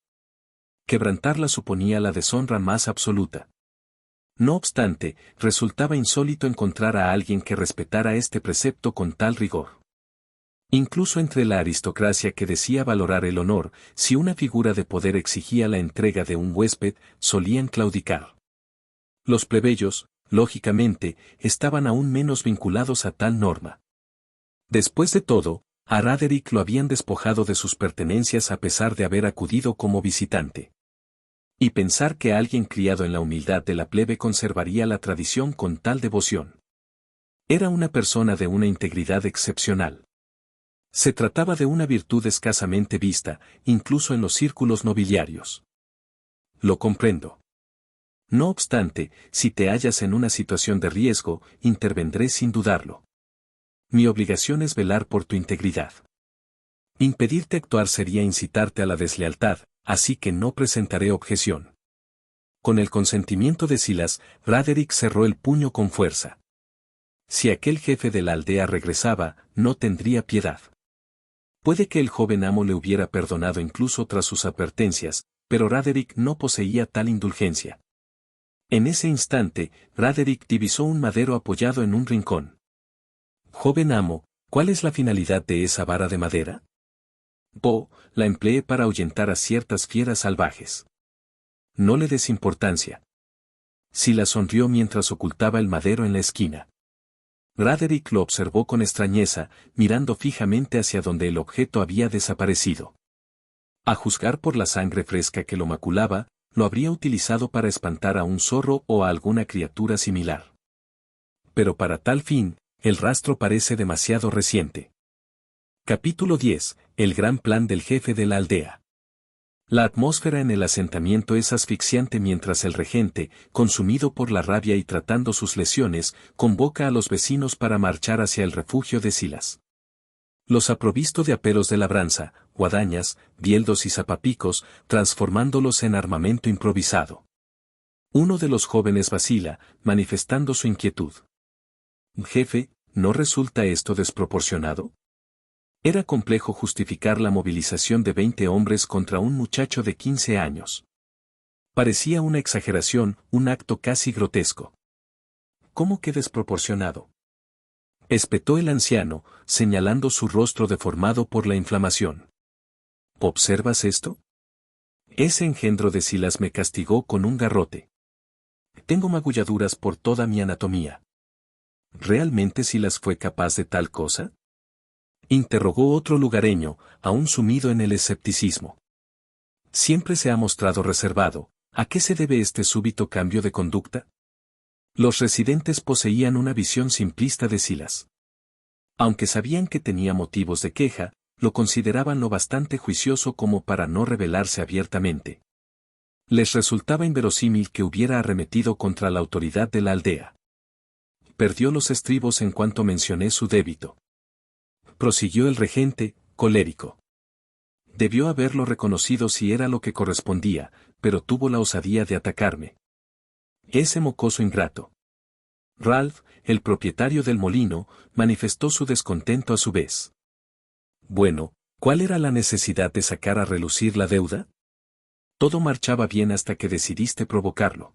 Quebrantarla suponía la deshonra más absoluta. No obstante, resultaba insólito encontrar a alguien que respetara este precepto con tal rigor. Incluso entre la aristocracia que decía valorar el honor, si una figura de poder exigía la entrega de un huésped, solían claudicar. Los plebeyos, lógicamente, estaban aún menos vinculados a tal norma. Después de todo, a Roderick lo habían despojado de sus pertenencias a pesar de haber acudido como visitante. Y pensar que alguien criado en la humildad de la plebe conservaría la tradición con tal devoción. Era una persona de una integridad excepcional. Se trataba de una virtud escasamente vista, incluso en los círculos nobiliarios. Lo comprendo. No obstante, si te hallas en una situación de riesgo, intervendré sin dudarlo. Mi obligación es velar por tu integridad. Impedirte actuar sería incitarte a la deslealtad, así que no presentaré objeción. Con el consentimiento de Silas, Roderick cerró el puño con fuerza. Si aquel jefe de la aldea regresaba, no tendría piedad. Puede que el joven amo le hubiera perdonado incluso tras sus advertencias, pero Roderick no poseía tal indulgencia. En ese instante, Roderick divisó un madero apoyado en un rincón. Joven amo, ¿cuál es la finalidad de esa vara de madera? La empleé para ahuyentar a ciertas fieras salvajes. No le des importancia. Silas sonrió mientras ocultaba el madero en la esquina. Roderick lo observó con extrañeza, mirando fijamente hacia donde el objeto había desaparecido. A juzgar por la sangre fresca que lo maculaba, lo habría utilizado para espantar a un zorro o a alguna criatura similar. Pero para tal fin, el rastro parece demasiado reciente. Capítulo 10. El gran plan del jefe de la aldea. La atmósfera en el asentamiento es asfixiante mientras el regente, consumido por la rabia y tratando sus lesiones, convoca a los vecinos para marchar hacia el refugio de Silas. Los ha provisto de aperos de labranza, guadañas, bieldos y zapapicos, transformándolos en armamento improvisado. Uno de los jóvenes vacila, manifestando su inquietud. Jefe, ¿no resulta esto desproporcionado? Era complejo justificar la movilización de 20 hombres contra un muchacho de 15 años. Parecía una exageración, un acto casi grotesco. ¿Cómo que desproporcionado?, espetó el anciano, señalando su rostro deformado por la inflamación. ¿Observas esto? Ese engendro de Silas me castigó con un garrote. Tengo magulladuras por toda mi anatomía. ¿Realmente Silas fue capaz de tal cosa?, interrogó otro lugareño, aún sumido en el escepticismo. Siempre se ha mostrado reservado. ¿A qué se debe este súbito cambio de conducta? Los residentes poseían una visión simplista de Silas. Aunque sabían que tenía motivos de queja, lo consideraban lo bastante juicioso como para no rebelarse abiertamente. Les resultaba inverosímil que hubiera arremetido contra la autoridad de la aldea. Perdió los estribos en cuanto mencioné su débito. Prosiguió el regente, colérico. Debió haberlo reconocido si era lo que correspondía, pero tuvo la osadía de atacarme. Ese mocoso ingrato. Ralph, el propietario del molino, manifestó su descontento a su vez. Bueno, ¿cuál era la necesidad de sacar a relucir la deuda? Todo marchaba bien hasta que decidiste provocarlo.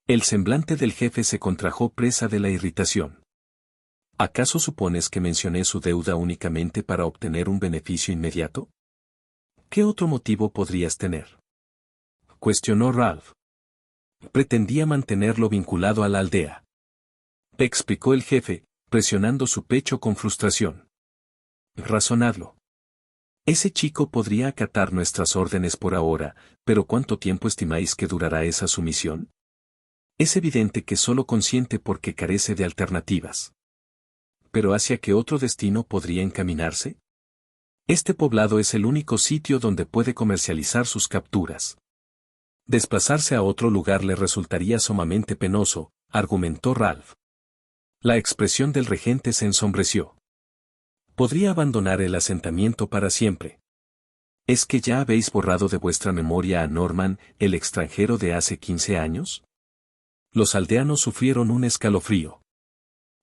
El semblante del jefe se contrajo presa de la irritación. ¿Acaso supones que mencioné su deuda únicamente para obtener un beneficio inmediato? ¿Qué otro motivo podrías tener?, cuestionó Ralph. Pretendía mantenerlo vinculado a la aldea, explicó el jefe, presionando su pecho con frustración. Razonadlo. Ese chico podría acatar nuestras órdenes por ahora, pero ¿cuánto tiempo estimáis que durará esa sumisión? Es evidente que solo consiente porque carece de alternativas. ¿Pero hacia qué otro destino podría encaminarse? Este poblado es el único sitio donde puede comercializar sus capturas. Desplazarse a otro lugar le resultaría sumamente penoso, argumentó Ralph. La expresión del regente se ensombreció. Podría abandonar el asentamiento para siempre. ¿Es que ya habéis borrado de vuestra memoria a Norman, el extranjero de hace 15 años? Los aldeanos sufrieron un escalofrío.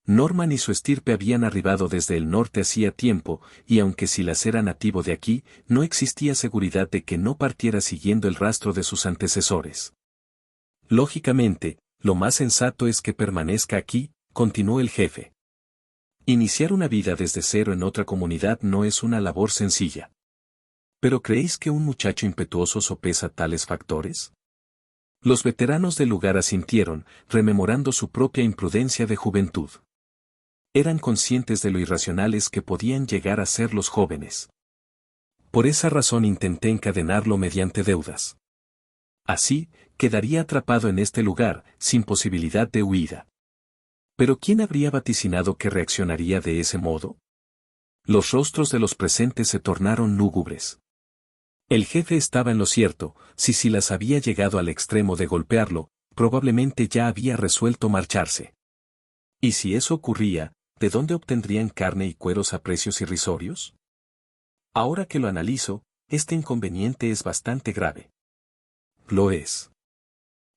Norman y su estirpe habían arribado desde el norte hacía tiempo, y aunque Silas era nativo de aquí, no existía seguridad de que no partiera siguiendo el rastro de sus antecesores. Lógicamente, lo más sensato es que permanezca aquí, continuó el jefe. Iniciar una vida desde cero en otra comunidad no es una labor sencilla. ¿Pero creéis que un muchacho impetuoso sopesa tales factores? Los veteranos del lugar asintieron, rememorando su propia imprudencia de juventud. Eran conscientes de lo irracionales que podían llegar a ser los jóvenes. Por esa razón intenté encadenarlo mediante deudas. Así, quedaría atrapado en este lugar, sin posibilidad de huida. ¿Pero quién habría vaticinado que reaccionaría de ese modo? Los rostros de los presentes se tornaron lúgubres. El jefe estaba en lo cierto. Si Silas había llegado al extremo de golpearlo, probablemente ya había resuelto marcharse. Y si eso ocurría, ¿de dónde obtendrían carne y cueros a precios irrisorios? Ahora que lo analizo, este inconveniente es bastante grave. Lo es.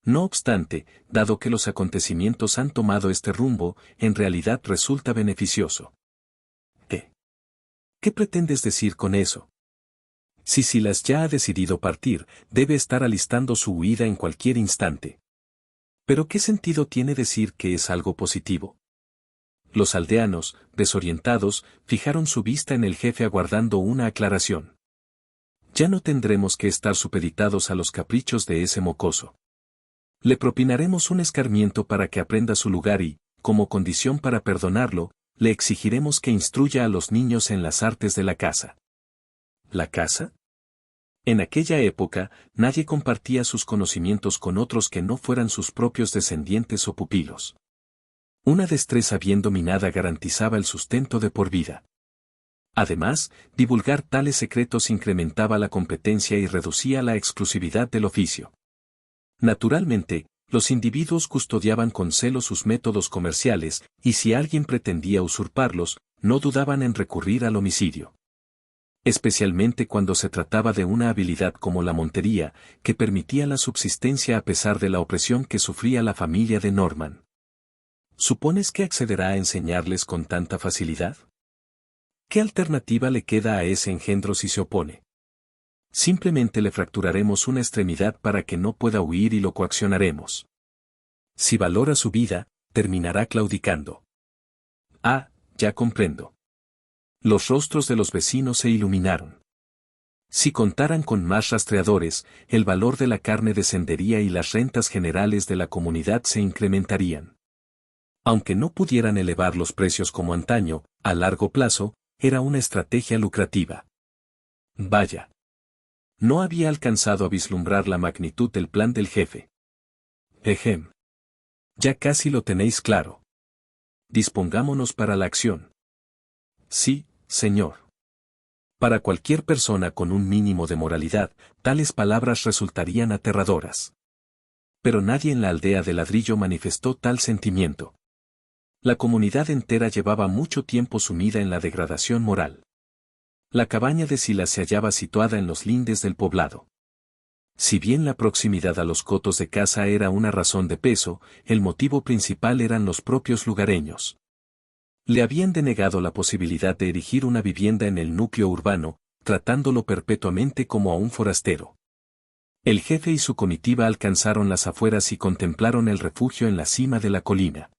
No obstante, dado que los acontecimientos han tomado este rumbo, en realidad resulta beneficioso. ¿Qué pretendes decir con eso? Si Silas ya ha decidido partir, debe estar alistando su huida en cualquier instante. ¿Pero qué sentido tiene decir que es algo positivo? Los aldeanos, desorientados, fijaron su vista en el jefe aguardando una aclaración. Ya no tendremos que estar supeditados a los caprichos de ese mocoso. Le propinaremos un escarmiento para que aprenda su lugar y, como condición para perdonarlo, le exigiremos que instruya a los niños en las artes de la caza. ¿La caza? En aquella época, nadie compartía sus conocimientos con otros que no fueran sus propios descendientes o pupilos. Una destreza bien dominada garantizaba el sustento de por vida. Además, divulgar tales secretos incrementaba la competencia y reducía la exclusividad del oficio. Naturalmente, los individuos custodiaban con celo sus métodos comerciales, y si alguien pretendía usurparlos, no dudaban en recurrir al homicidio. Especialmente cuando se trataba de una habilidad como la montería, que permitía la subsistencia a pesar de la opresión que sufría la familia de Norman. ¿Supones que accederá a enseñarles con tanta facilidad? ¿Qué alternativa le queda a ese engendro si se opone? Simplemente le fracturaremos una extremidad para que no pueda huir y lo coaccionaremos. Si valora su vida, terminará claudicando. Ah, ya comprendo. Los rostros de los vecinos se iluminaron. Si contaran con más rastreadores, el valor de la carne descendería y las rentas generales de la comunidad se incrementarían. Aunque no pudieran elevar los precios como antaño, a largo plazo, era una estrategia lucrativa. Vaya. No había alcanzado a vislumbrar la magnitud del plan del jefe. Ejem. Ya casi lo tenéis claro. Dispongámonos para la acción. Sí, señor. Para cualquier persona con un mínimo de moralidad, tales palabras resultarían aterradoras. Pero nadie en la aldea de ladrillo manifestó tal sentimiento. La comunidad entera llevaba mucho tiempo sumida en la degradación moral. La cabaña de Silas se hallaba situada en los lindes del poblado. Si bien la proximidad a los cotos de caza era una razón de peso, el motivo principal eran los propios lugareños. Le habían denegado la posibilidad de erigir una vivienda en el núcleo urbano, tratándolo perpetuamente como a un forastero. El jefe y su comitiva alcanzaron las afueras y contemplaron el refugio en la cima de la colina.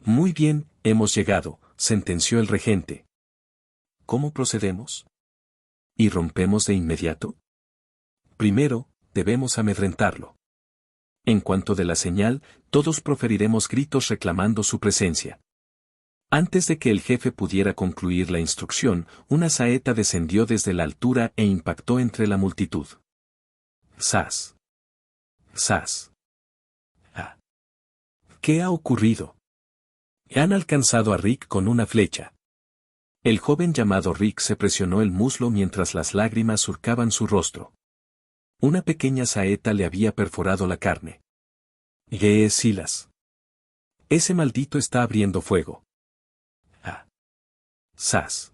Muy bien, hemos llegado, sentenció el regente. ¿Cómo procedemos? ¿Y rompemos de inmediato? Primero, debemos amedrentarlo. En cuanto de la señal, todos proferiremos gritos reclamando su presencia. Antes de que el jefe pudiera concluir la instrucción, una saeta descendió desde la altura e impactó entre la multitud. ¡Zas! ¡Zas! ¡Ah! ¿Qué ha ocurrido? Han alcanzado a Rick con una flecha. El joven llamado Rick se presionó el muslo mientras las lágrimas surcaban su rostro. Una pequeña saeta le había perforado la carne. ¿Qué es Silas? Ese maldito está abriendo fuego. ¡Ah! ¡Zas!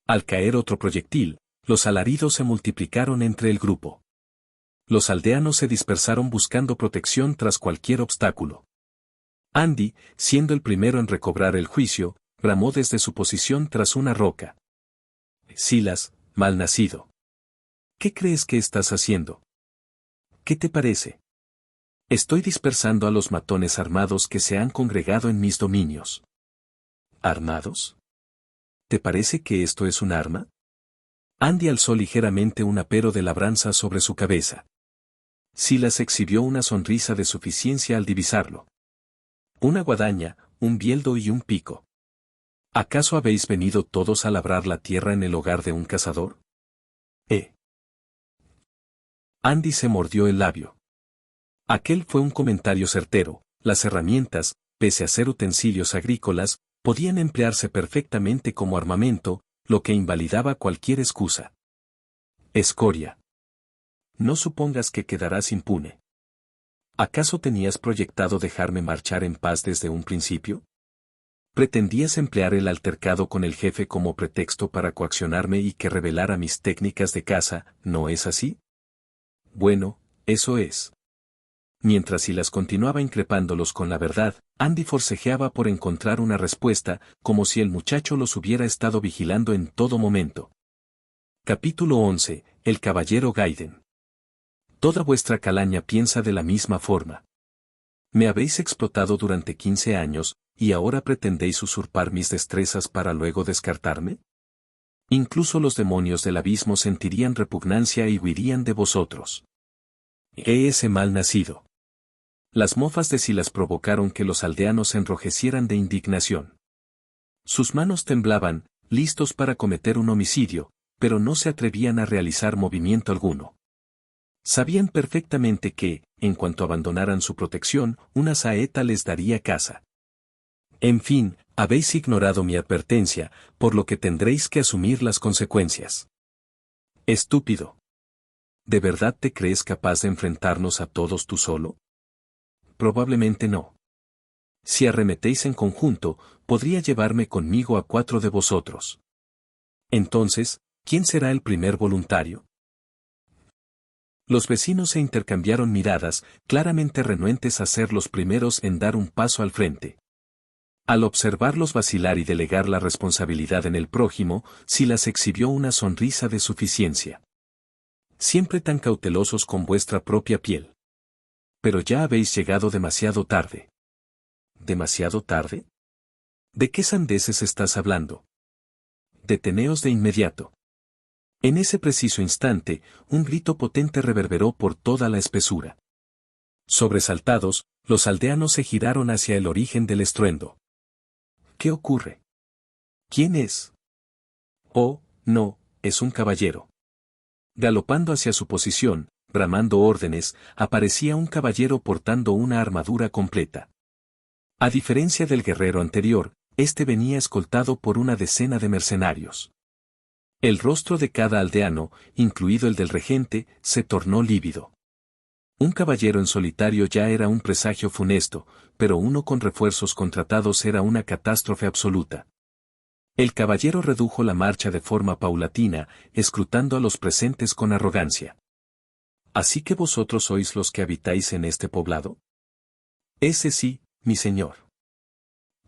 Al caer otro proyectil, los alaridos se multiplicaron entre el grupo. Los aldeanos se dispersaron buscando protección tras cualquier obstáculo. Andy, siendo el primero en recobrar el juicio, bramó desde su posición tras una roca. Silas, malnacido. ¿Qué crees que estás haciendo? ¿Qué te parece? Estoy dispersando a los matones armados que se han congregado en mis dominios. ¿Armados? ¿Te parece que esto es un arma? Andy alzó ligeramente un apero de labranza sobre su cabeza. Silas exhibió una sonrisa de suficiencia al divisarlo. Una guadaña, un bieldo y un pico. ¿Acaso habéis venido todos a labrar la tierra en el hogar de un cazador? Andy se mordió el labio. Aquel fue un comentario certero. Las herramientas, pese a ser utensilios agrícolas, podían emplearse perfectamente como armamento, lo que invalidaba cualquier excusa. Escoria. No supongas que quedarás impune. ¿Acaso tenías proyectado dejarme marchar en paz desde un principio? ¿Pretendías emplear el altercado con el jefe como pretexto para coaccionarme y que revelara mis técnicas de caza, no es así? Bueno, eso es. Mientras Silas continuaba increpándolos con la verdad, Andy forcejeaba por encontrar una respuesta, como si el muchacho los hubiera estado vigilando en todo momento. Capítulo 11. El caballero Gaiden. Toda vuestra calaña piensa de la misma forma. Me habéis explotado durante 15 años, ¿y ahora pretendéis usurpar mis destrezas para luego descartarme? Incluso los demonios del abismo sentirían repugnancia y huirían de vosotros. Ese mal nacido. Las mofas de Silas provocaron que los aldeanos se enrojecieran de indignación. Sus manos temblaban, listos para cometer un homicidio, pero no se atrevían a realizar movimiento alguno. Sabían perfectamente que, en cuanto abandonaran su protección, una saeta les daría caza. En fin, habéis ignorado mi advertencia, por lo que tendréis que asumir las consecuencias. Estúpido. ¿De verdad te crees capaz de enfrentarnos a todos tú solo? Probablemente no. Si arremetéis en conjunto, podría llevarme conmigo a 4 de vosotros. Entonces, ¿quién será el primer voluntario? Los vecinos se intercambiaron miradas, claramente renuentes a ser los primeros en dar un paso al frente. Al observarlos vacilar y delegar la responsabilidad en el prójimo, Silas exhibió una sonrisa de suficiencia. Siempre tan cautelosos con vuestra propia piel. Pero ya habéis llegado demasiado tarde. ¿Demasiado tarde? ¿De qué sandeces estás hablando? Deteneos de inmediato. En ese preciso instante, un grito potente reverberó por toda la espesura. Sobresaltados, los aldeanos se giraron hacia el origen del estruendo. ¿Qué ocurre? ¿Quién es? Oh, no, es un caballero. Galopando hacia su posición, bramando órdenes, aparecía un caballero portando una armadura completa. A diferencia del guerrero anterior, este venía escoltado por una decena de mercenarios. El rostro de cada aldeano, incluido el del regente, se tornó lívido. Un caballero en solitario ya era un presagio funesto, pero uno con refuerzos contratados era una catástrofe absoluta. El caballero redujo la marcha de forma paulatina, escrutando a los presentes con arrogancia. ¿Así que vosotros sois los que habitáis en este poblado? Ese sí, mi señor.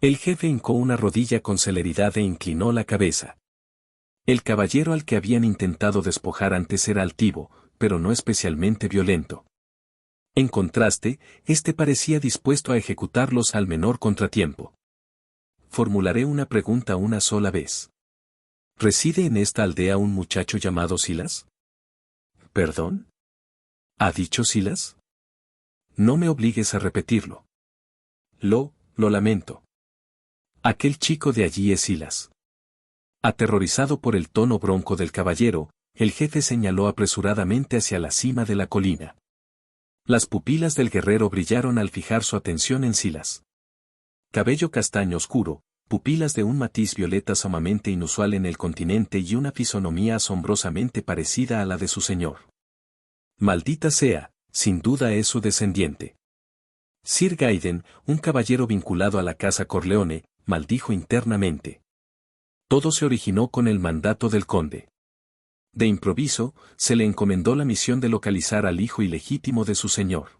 El jefe hincó una rodilla con celeridad e inclinó la cabeza. El caballero al que habían intentado despojar antes era altivo, pero no especialmente violento. En contraste, este parecía dispuesto a ejecutarlos al menor contratiempo. Formularé una pregunta una sola vez. ¿Reside en esta aldea un muchacho llamado Silas? ¿Perdón? ¿Ha dicho Silas? No me obligues a repetirlo. Lo lamento. Aquel chico de allí es Silas. Aterrorizado por el tono bronco del caballero, el jefe señaló apresuradamente hacia la cima de la colina. Las pupilas del guerrero brillaron al fijar su atención en Silas. Cabello castaño oscuro, pupilas de un matiz violeta sumamente inusual en el continente y una fisonomía asombrosamente parecida a la de su señor. Maldita sea, sin duda es su descendiente. Sir Gaiden, un caballero vinculado a la casa Corleone, maldijo internamente. Todo se originó con el mandato del conde. De improviso, se le encomendó la misión de localizar al hijo ilegítimo de su señor.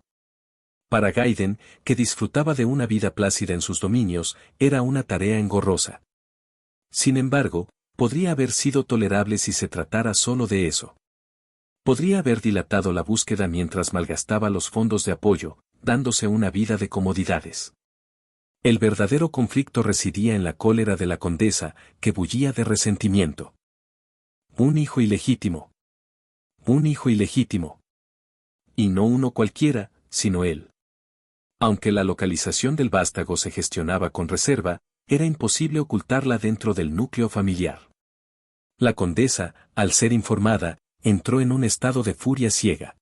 Para Gaiden, que disfrutaba de una vida plácida en sus dominios, era una tarea engorrosa. Sin embargo, podría haber sido tolerable si se tratara solo de eso. Podría haber dilatado la búsqueda mientras malgastaba los fondos de apoyo, dándose una vida de comodidades. El verdadero conflicto residía en la cólera de la condesa, que bullía de resentimiento. Un hijo ilegítimo. Un hijo ilegítimo. Y no uno cualquiera, sino él. Aunque la localización del vástago se gestionaba con reserva, era imposible ocultarla dentro del núcleo familiar. La condesa, al ser informada, entró en un estado de furia ciega.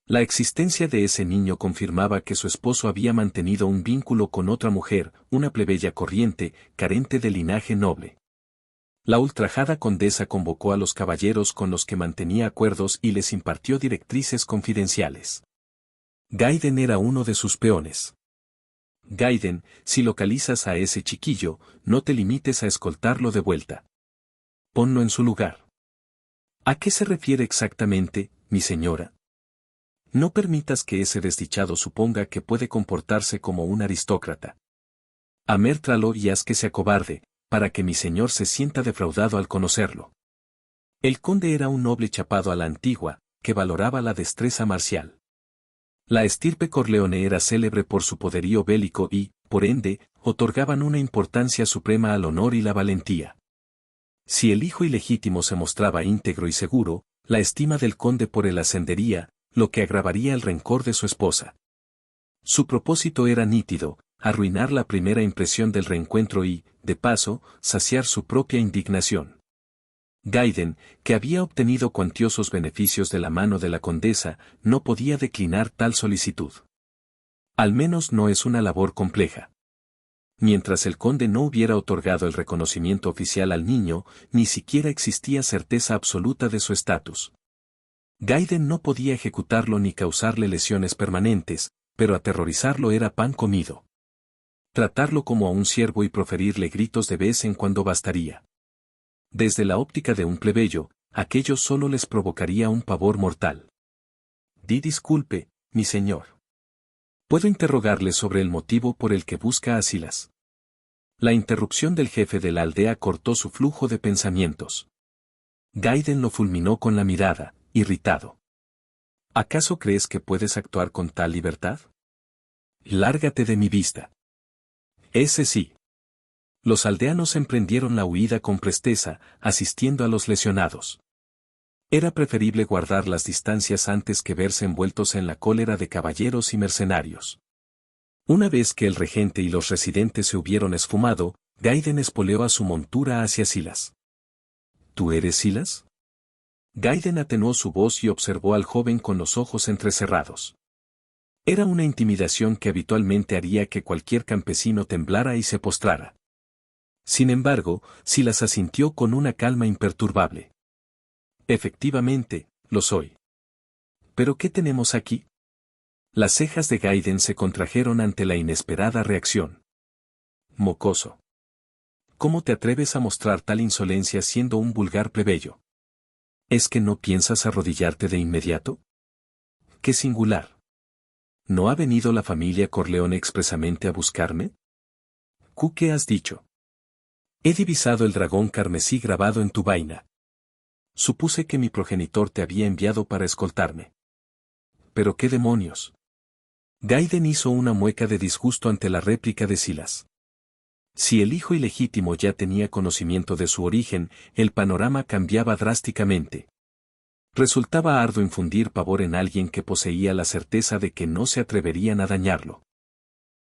La existencia de ese niño confirmaba que su esposo había mantenido un vínculo con otra mujer, una plebeya corriente, carente de linaje noble. La ultrajada condesa convocó a los caballeros con los que mantenía acuerdos y les impartió directrices confidenciales. Gaiden era uno de sus peones. Gaiden, si localizas a ese chiquillo, no te limites a escoltarlo de vuelta. Ponlo en su lugar. ¿A qué se refiere exactamente, mi señora? No permitas que ese desdichado suponga que puede comportarse como un aristócrata. Amértralo y haz que se acobarde, para que mi señor se sienta defraudado al conocerlo. El conde era un noble chapado a la antigua, que valoraba la destreza marcial. La estirpe Corleone era célebre por su poderío bélico y, por ende, otorgaban una importancia suprema al honor y la valentía. Si el hijo ilegítimo se mostraba íntegro y seguro, la estima del conde por él ascendería, lo que agravaría el rencor de su esposa. Su propósito era nítido, arruinar la primera impresión del reencuentro y, de paso, saciar su propia indignación. Gaiden, que había obtenido cuantiosos beneficios de la mano de la condesa, no podía declinar tal solicitud. Al menos no es una labor compleja. Mientras el conde no hubiera otorgado el reconocimiento oficial al niño, ni siquiera existía certeza absoluta de su estatus. Gaiden no podía ejecutarlo ni causarle lesiones permanentes, pero aterrorizarlo era pan comido. Tratarlo como a un siervo y proferirle gritos de vez en cuando bastaría. Desde la óptica de un plebeyo, aquello solo les provocaría un pavor mortal. Disculpe, mi señor. ¿Puedo interrogarle sobre el motivo por el que busca a Silas? La interrupción del jefe de la aldea cortó su flujo de pensamientos. Gaiden lo fulminó con la mirada, irritado. ¿Acaso crees que puedes actuar con tal libertad? Lárgate de mi vista. Ese sí. Los aldeanos emprendieron la huida con presteza, asistiendo a los lesionados. Era preferible guardar las distancias antes que verse envueltos en la cólera de caballeros y mercenarios. Una vez que el regente y los residentes se hubieron esfumado, Gaiden espoleó a su montura hacia Silas. ¿Tú eres Silas? Gaiden atenuó su voz y observó al joven con los ojos entrecerrados. Era una intimidación que habitualmente haría que cualquier campesino temblara y se postrara. Sin embargo, Silas asintió con una calma imperturbable. Efectivamente, lo soy. ¿Pero qué tenemos aquí? Las cejas de Gaiden se contrajeron ante la inesperada reacción. Mocoso. ¿Cómo te atreves a mostrar tal insolencia siendo un vulgar plebeyo? ¿Es que no piensas arrodillarte de inmediato? ¡Qué singular! ¿No ha venido la familia Corleone expresamente a buscarme? ¿Qué has dicho? He divisado el dragón carmesí grabado en tu vaina. Supuse que mi progenitor te había enviado para escoltarme. ¿Pero qué demonios? Gaiden hizo una mueca de disgusto ante la réplica de Silas. Si el hijo ilegítimo ya tenía conocimiento de su origen, el panorama cambiaba drásticamente. Resultaba arduo infundir pavor en alguien que poseía la certeza de que no se atreverían a dañarlo.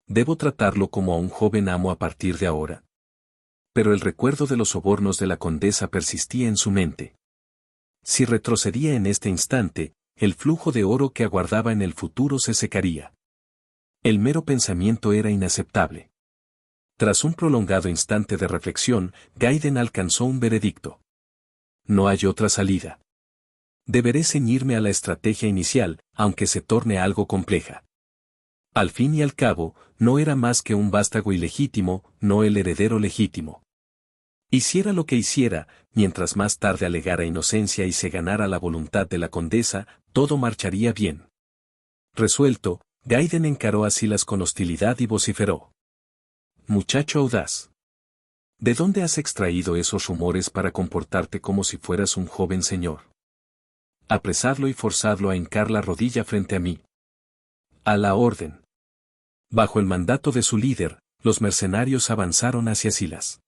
¿Debo tratarlo como a un joven amo a partir de ahora? Pero el recuerdo de los sobornos de la condesa persistía en su mente. Si retrocedía en este instante, el flujo de oro que aguardaba en el futuro se secaría. El mero pensamiento era inaceptable. Tras un prolongado instante de reflexión, Gaiden alcanzó un veredicto. No hay otra salida. Deberé ceñirme a la estrategia inicial, aunque se torne algo compleja. Al fin y al cabo, no era más que un vástago ilegítimo, no el heredero legítimo. Hiciera lo que hiciera, mientras más tarde alegara inocencia y se ganara la voluntad de la condesa, todo marcharía bien. Resuelto, Gaiden encaró a Silas con hostilidad y vociferó. Muchacho audaz. ¿De dónde has extraído esos rumores para comportarte como si fueras un joven señor? Apresadlo y forzadlo a hincar la rodilla frente a mí. A la orden. Bajo el mandato de su líder, los mercenarios avanzaron hacia Silas.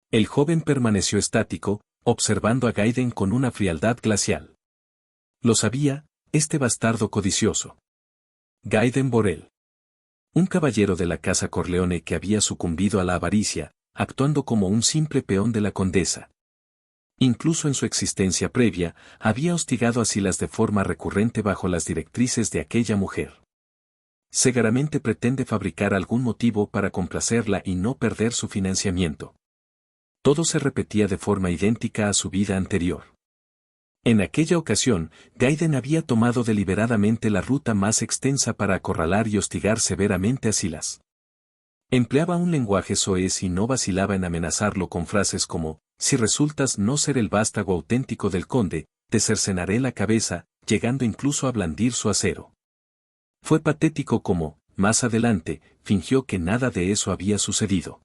El joven permaneció estático, observando a Gaiden con una frialdad glacial. Lo sabía, este bastardo codicioso. Gaiden Borel. Un caballero de la casa Corleone que había sucumbido a la avaricia, actuando como un simple peón de la condesa. Incluso en su existencia previa, había hostigado a Silas de forma recurrente bajo las directrices de aquella mujer. Seguramente pretende fabricar algún motivo para complacerla y no perder su financiamiento. Todo se repetía de forma idéntica a su vida anterior. En aquella ocasión, Gaiden había tomado deliberadamente la ruta más extensa para acorralar y hostigar severamente a Silas. Empleaba un lenguaje soez y no vacilaba en amenazarlo con frases como, si resultas no ser el vástago auténtico del conde, te cercenaré la cabeza, llegando incluso a blandir su acero. Fue patético como, más adelante, fingió que nada de eso había sucedido.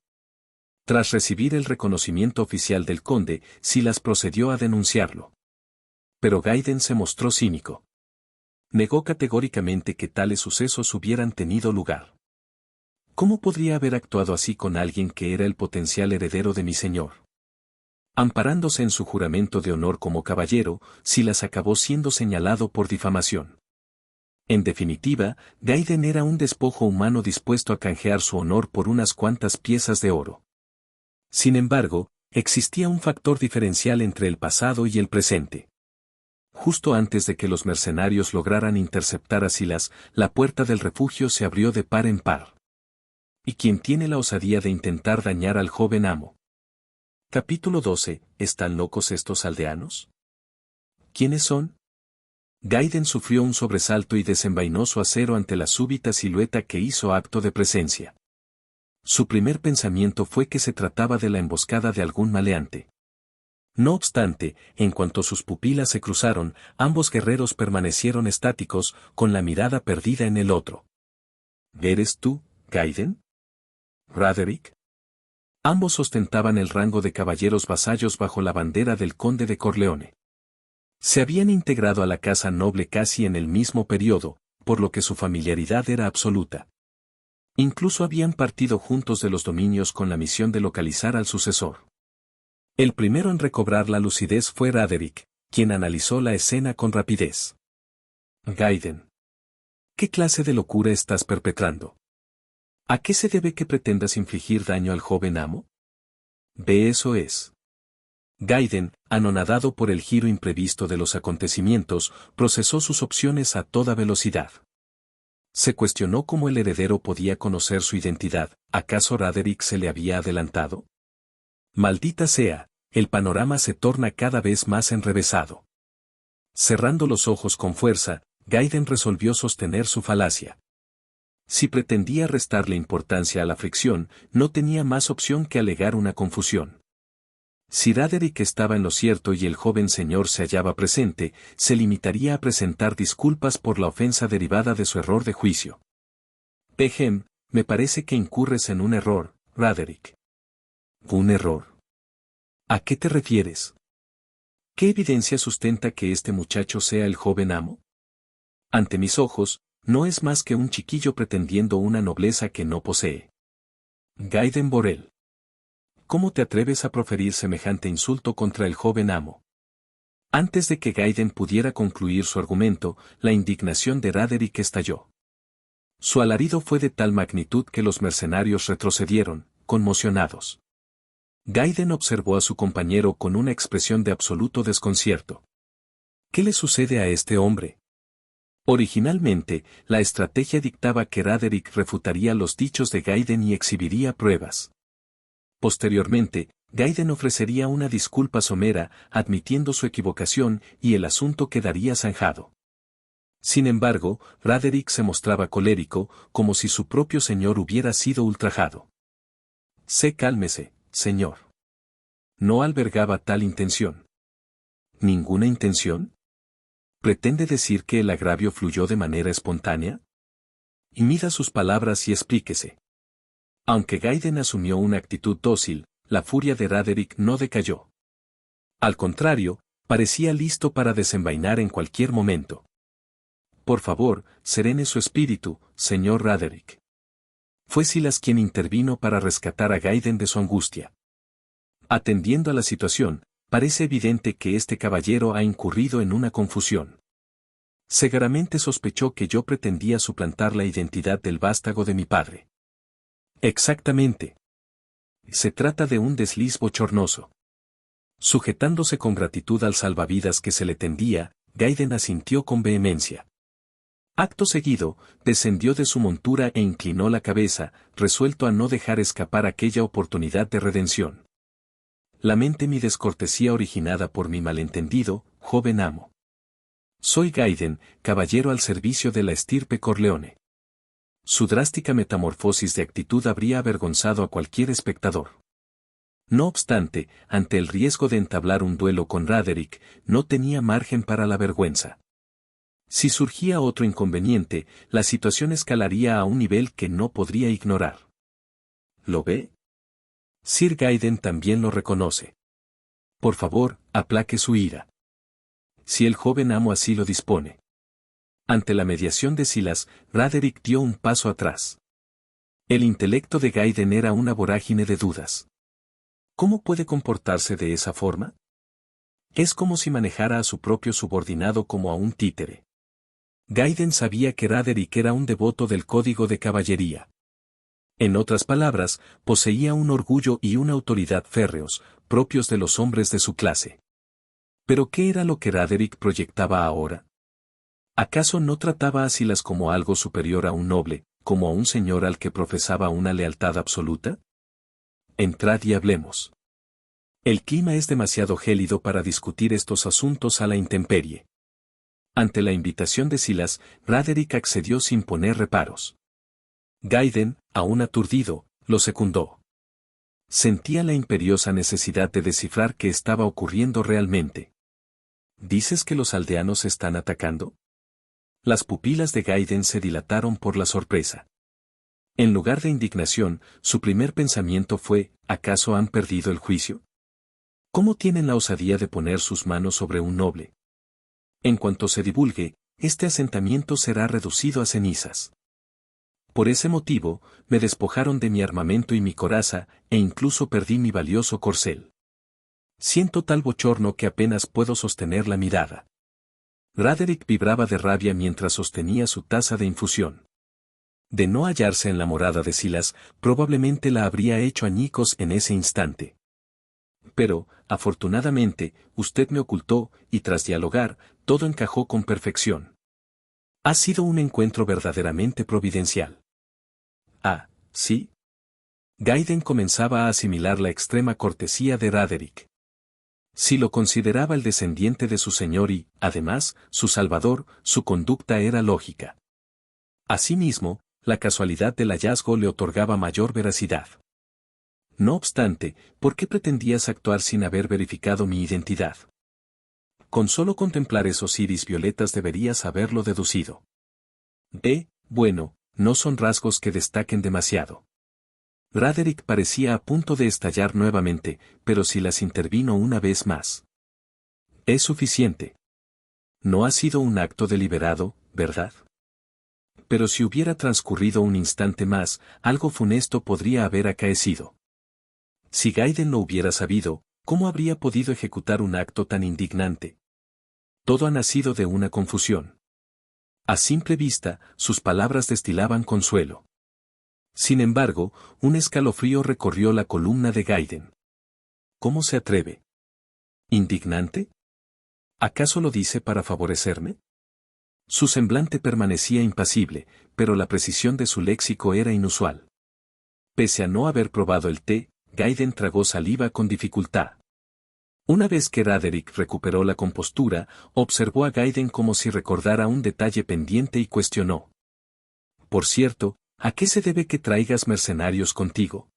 Tras recibir el reconocimiento oficial del conde, Silas procedió a denunciarlo. Pero Gaiden se mostró cínico. Negó categóricamente que tales sucesos hubieran tenido lugar. ¿Cómo podría haber actuado así con alguien que era el potencial heredero de mi señor? Amparándose en su juramento de honor como caballero, Silas acabó siendo señalado por difamación. En definitiva, Gaiden era un despojo humano dispuesto a canjear su honor por unas cuantas piezas de oro. Sin embargo, Existía un factor diferencial entre el pasado y el presente. Justo antes de que los mercenarios lograran interceptar a Silas, la puerta del refugio se abrió de par en par. ¿Y quién tiene la osadía de intentar dañar al joven amo? Capítulo 12. ¿Están locos estos aldeanos? ¿Quiénes son? Gaiden sufrió un sobresalto y desenvainó su acero ante la súbita silueta que hizo acto de presencia. Su primer pensamiento fue que se trataba de la emboscada de algún maleante. No obstante, en cuanto sus pupilas se cruzaron, ambos guerreros permanecieron estáticos, con la mirada perdida en el otro. ¿Eres tú, Gaiden? ¿Raderick? Ambos ostentaban el rango de caballeros vasallos bajo la bandera del conde de Corleone. Se habían integrado a la casa noble casi en el mismo periodo, por lo que su familiaridad era absoluta. Incluso habían partido juntos de los dominios con la misión de localizar al sucesor. El primero en recobrar la lucidez fue Raderick, quien analizó la escena con rapidez. Gaiden. ¿Qué clase de locura estás perpetrando? ¿A qué se debe que pretendas infligir daño al joven amo? Ve, eso es. Gaiden, anonadado por el giro imprevisto de los acontecimientos, procesó sus opciones a toda velocidad. Se cuestionó cómo el heredero podía conocer su identidad. ¿Acaso Raderick se le había adelantado? Maldita sea, el panorama se torna cada vez más enrevesado. Cerrando los ojos con fuerza, Gaiden resolvió sostener su falacia. Si pretendía restarle importancia a la fricción, no tenía más opción que alegar una confusión. Si Raderick estaba en lo cierto y el joven señor se hallaba presente, se limitaría a presentar disculpas por la ofensa derivada de su error de juicio. Pejem, me parece que incurres en un error, Raderick. ¿Un error? ¿A qué te refieres? ¿Qué evidencia sustenta que este muchacho sea el joven amo? Ante mis ojos, no es más que un chiquillo pretendiendo una nobleza que no posee. Gaiden Borel. ¿Cómo te atreves a proferir semejante insulto contra el joven amo? Antes de que Gaiden pudiera concluir su argumento, la indignación de Raderick estalló. Su alarido fue de tal magnitud que los mercenarios retrocedieron, conmocionados. Gaiden observó a su compañero con una expresión de absoluto desconcierto. ¿Qué le sucede a este hombre? Originalmente, la estrategia dictaba que Raderick refutaría los dichos de Gaiden y exhibiría pruebas. Posteriormente, Gaiden ofrecería una disculpa somera, admitiendo su equivocación, y el asunto quedaría zanjado. Sin embargo, Raderick se mostraba colérico, como si su propio señor hubiera sido ultrajado. Cálmese, señor. No albergaba tal intención. ¿Ninguna intención? ¿Pretende decir que el agravio fluyó de manera espontánea? Y mida sus palabras y explíquese. Aunque Gaiden asumió una actitud dócil, la furia de Raderick no decayó. Al contrario, parecía listo para desenvainar en cualquier momento. Por favor, serene su espíritu, señor Raderick. Fue Silas quien intervino para rescatar a Gaiden de su angustia. Atendiendo a la situación, parece evidente que este caballero ha incurrido en una confusión. Seguramente sospechó que yo pretendía suplantar la identidad del vástago de mi padre. Exactamente. Se trata de un desliz bochornoso. Sujetándose con gratitud al salvavidas que se le tendía, Gaiden asintió con vehemencia. Acto seguido, descendió de su montura e inclinó la cabeza, resuelto a no dejar escapar aquella oportunidad de redención. Lamente mi descortesía originada por mi malentendido, joven amo. Soy Gaiden, caballero al servicio de la estirpe Corleone. Su drástica metamorfosis de actitud habría avergonzado a cualquier espectador. No obstante, ante el riesgo de entablar un duelo con Raderick, no tenía margen para la vergüenza. Si surgía otro inconveniente, la situación escalaría a un nivel que no podría ignorar. ¿Lo ve? Sir Gaiden también lo reconoce. Por favor, aplaque su ira. Si el joven amo así lo dispone. Ante la mediación de Silas, Raderick dio un paso atrás. El intelecto de Gaiden era una vorágine de dudas. ¿Cómo puede comportarse de esa forma? Es como si manejara a su propio subordinado como a un títere. Gaiden sabía que Raderick era un devoto del código de caballería. En otras palabras, poseía un orgullo y una autoridad férreos, propios de los hombres de su clase. ¿Pero qué era lo que Raderick proyectaba ahora? ¿Acaso no trataba a Silas como algo superior a un noble, como a un señor al que profesaba una lealtad absoluta? Entrad y hablemos. El clima es demasiado gélido para discutir estos asuntos a la intemperie. Ante la invitación de Silas, Raderick accedió sin poner reparos. Gaiden, aún aturdido, lo secundó. Sentía la imperiosa necesidad de descifrar qué estaba ocurriendo realmente. ¿Dices que los aldeanos están atacando? Las pupilas de Gaiden se dilataron por la sorpresa. En lugar de indignación, su primer pensamiento fue, ¿acaso han perdido el juicio? ¿Cómo tienen la osadía de poner sus manos sobre un noble? En cuanto se divulgue, este asentamiento será reducido a cenizas. Por ese motivo, me despojaron de mi armamento y mi coraza, e incluso perdí mi valioso corcel. Siento tal bochorno que apenas puedo sostener la mirada. Raderick vibraba de rabia mientras sostenía su taza de infusión. De no hallarse en la morada de Silas, probablemente la habría hecho añicos en ese instante. Pero, afortunadamente, usted me ocultó, y tras dialogar, todo encajó con perfección. Ha sido un encuentro verdaderamente providencial. Ah, ¿sí? Gaiden comenzaba a asimilar la extrema cortesía de Raderick. Si lo consideraba el descendiente de su señor y, además, su salvador, su conducta era lógica. Asimismo, la casualidad del hallazgo le otorgaba mayor veracidad. No obstante, ¿por qué pretendías actuar sin haber verificado mi identidad? Con solo contemplar esos iris violetas deberías haberlo deducido. Bueno, no son rasgos que destaquen demasiado. Raderick parecía a punto de estallar nuevamente, pero Silas intervino una vez más. Es suficiente. No ha sido un acto deliberado, ¿verdad? Pero si hubiera transcurrido un instante más, algo funesto podría haber acaecido. Si Gaiden lo hubiera sabido, ¿cómo habría podido ejecutar un acto tan indignante? Todo ha nacido de una confusión. A simple vista, sus palabras destilaban consuelo. Sin embargo, un escalofrío recorrió la columna de Gaiden. ¿Cómo se atreve? ¿Indignante? ¿Acaso lo dice para favorecerme? Su semblante permanecía impasible, pero la precisión de su léxico era inusual. Pese a no haber probado el té, Gaiden tragó saliva con dificultad. Una vez que Raderick recuperó la compostura, observó a Gaiden como si recordara un detalle pendiente y cuestionó. Por cierto, ¿a qué se debe que traigas mercenarios contigo?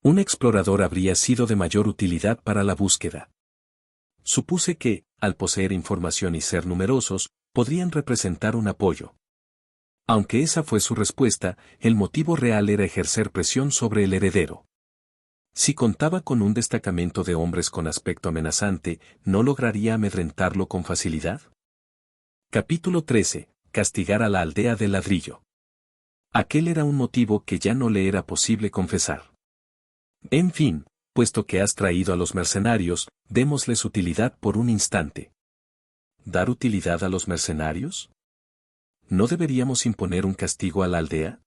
Un explorador habría sido de mayor utilidad para la búsqueda. Supuse que, al poseer información y ser numerosos, podrían representar un apoyo. Aunque esa fue su respuesta, el motivo real era ejercer presión sobre el heredero. Si contaba con un destacamento de hombres con aspecto amenazante, ¿no lograría amedrentarlo con facilidad? Capítulo 13. Castigar a la aldea de ladrillo. Aquel era un motivo que ya no le era posible confesar. En fin, puesto que has traído a los mercenarios, démosles utilidad por un instante. ¿Dar utilidad a los mercenarios? ¿No deberíamos imponer un castigo a la aldea?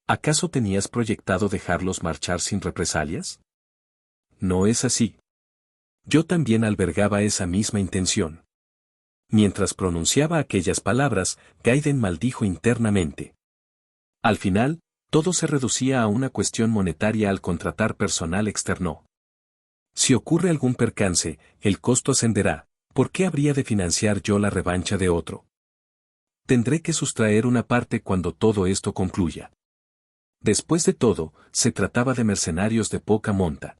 ¿Acaso tenías proyectado dejarlos marchar sin represalias? No es así. Yo también albergaba esa misma intención. Mientras pronunciaba aquellas palabras, Gaiden maldijo internamente. Al final, todo se reducía a una cuestión monetaria al contratar personal externo. Si ocurre algún percance, el costo ascenderá. ¿Por qué habría de financiar yo la revancha de otro? Tendré que sustraer una parte cuando todo esto concluya. Después de todo, se trataba de mercenarios de poca monta.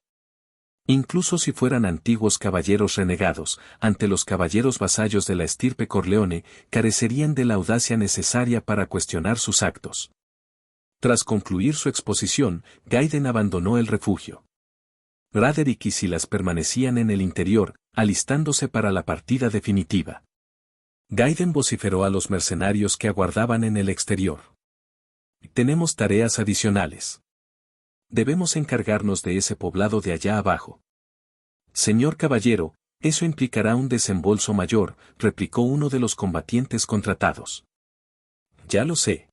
Incluso si fueran antiguos caballeros renegados, ante los caballeros vasallos de la estirpe Corleone, carecerían de la audacia necesaria para cuestionar sus actos. Tras concluir su exposición, Gaiden abandonó el refugio. Raderick y Silas permanecían en el interior, alistándose para la partida definitiva. Gaiden vociferó a los mercenarios que aguardaban en el exterior. Tenemos tareas adicionales. Debemos encargarnos de ese poblado de allá abajo. Señor caballero, eso implicará un desembolso mayor, replicó uno de los combatientes contratados. Ya lo sé.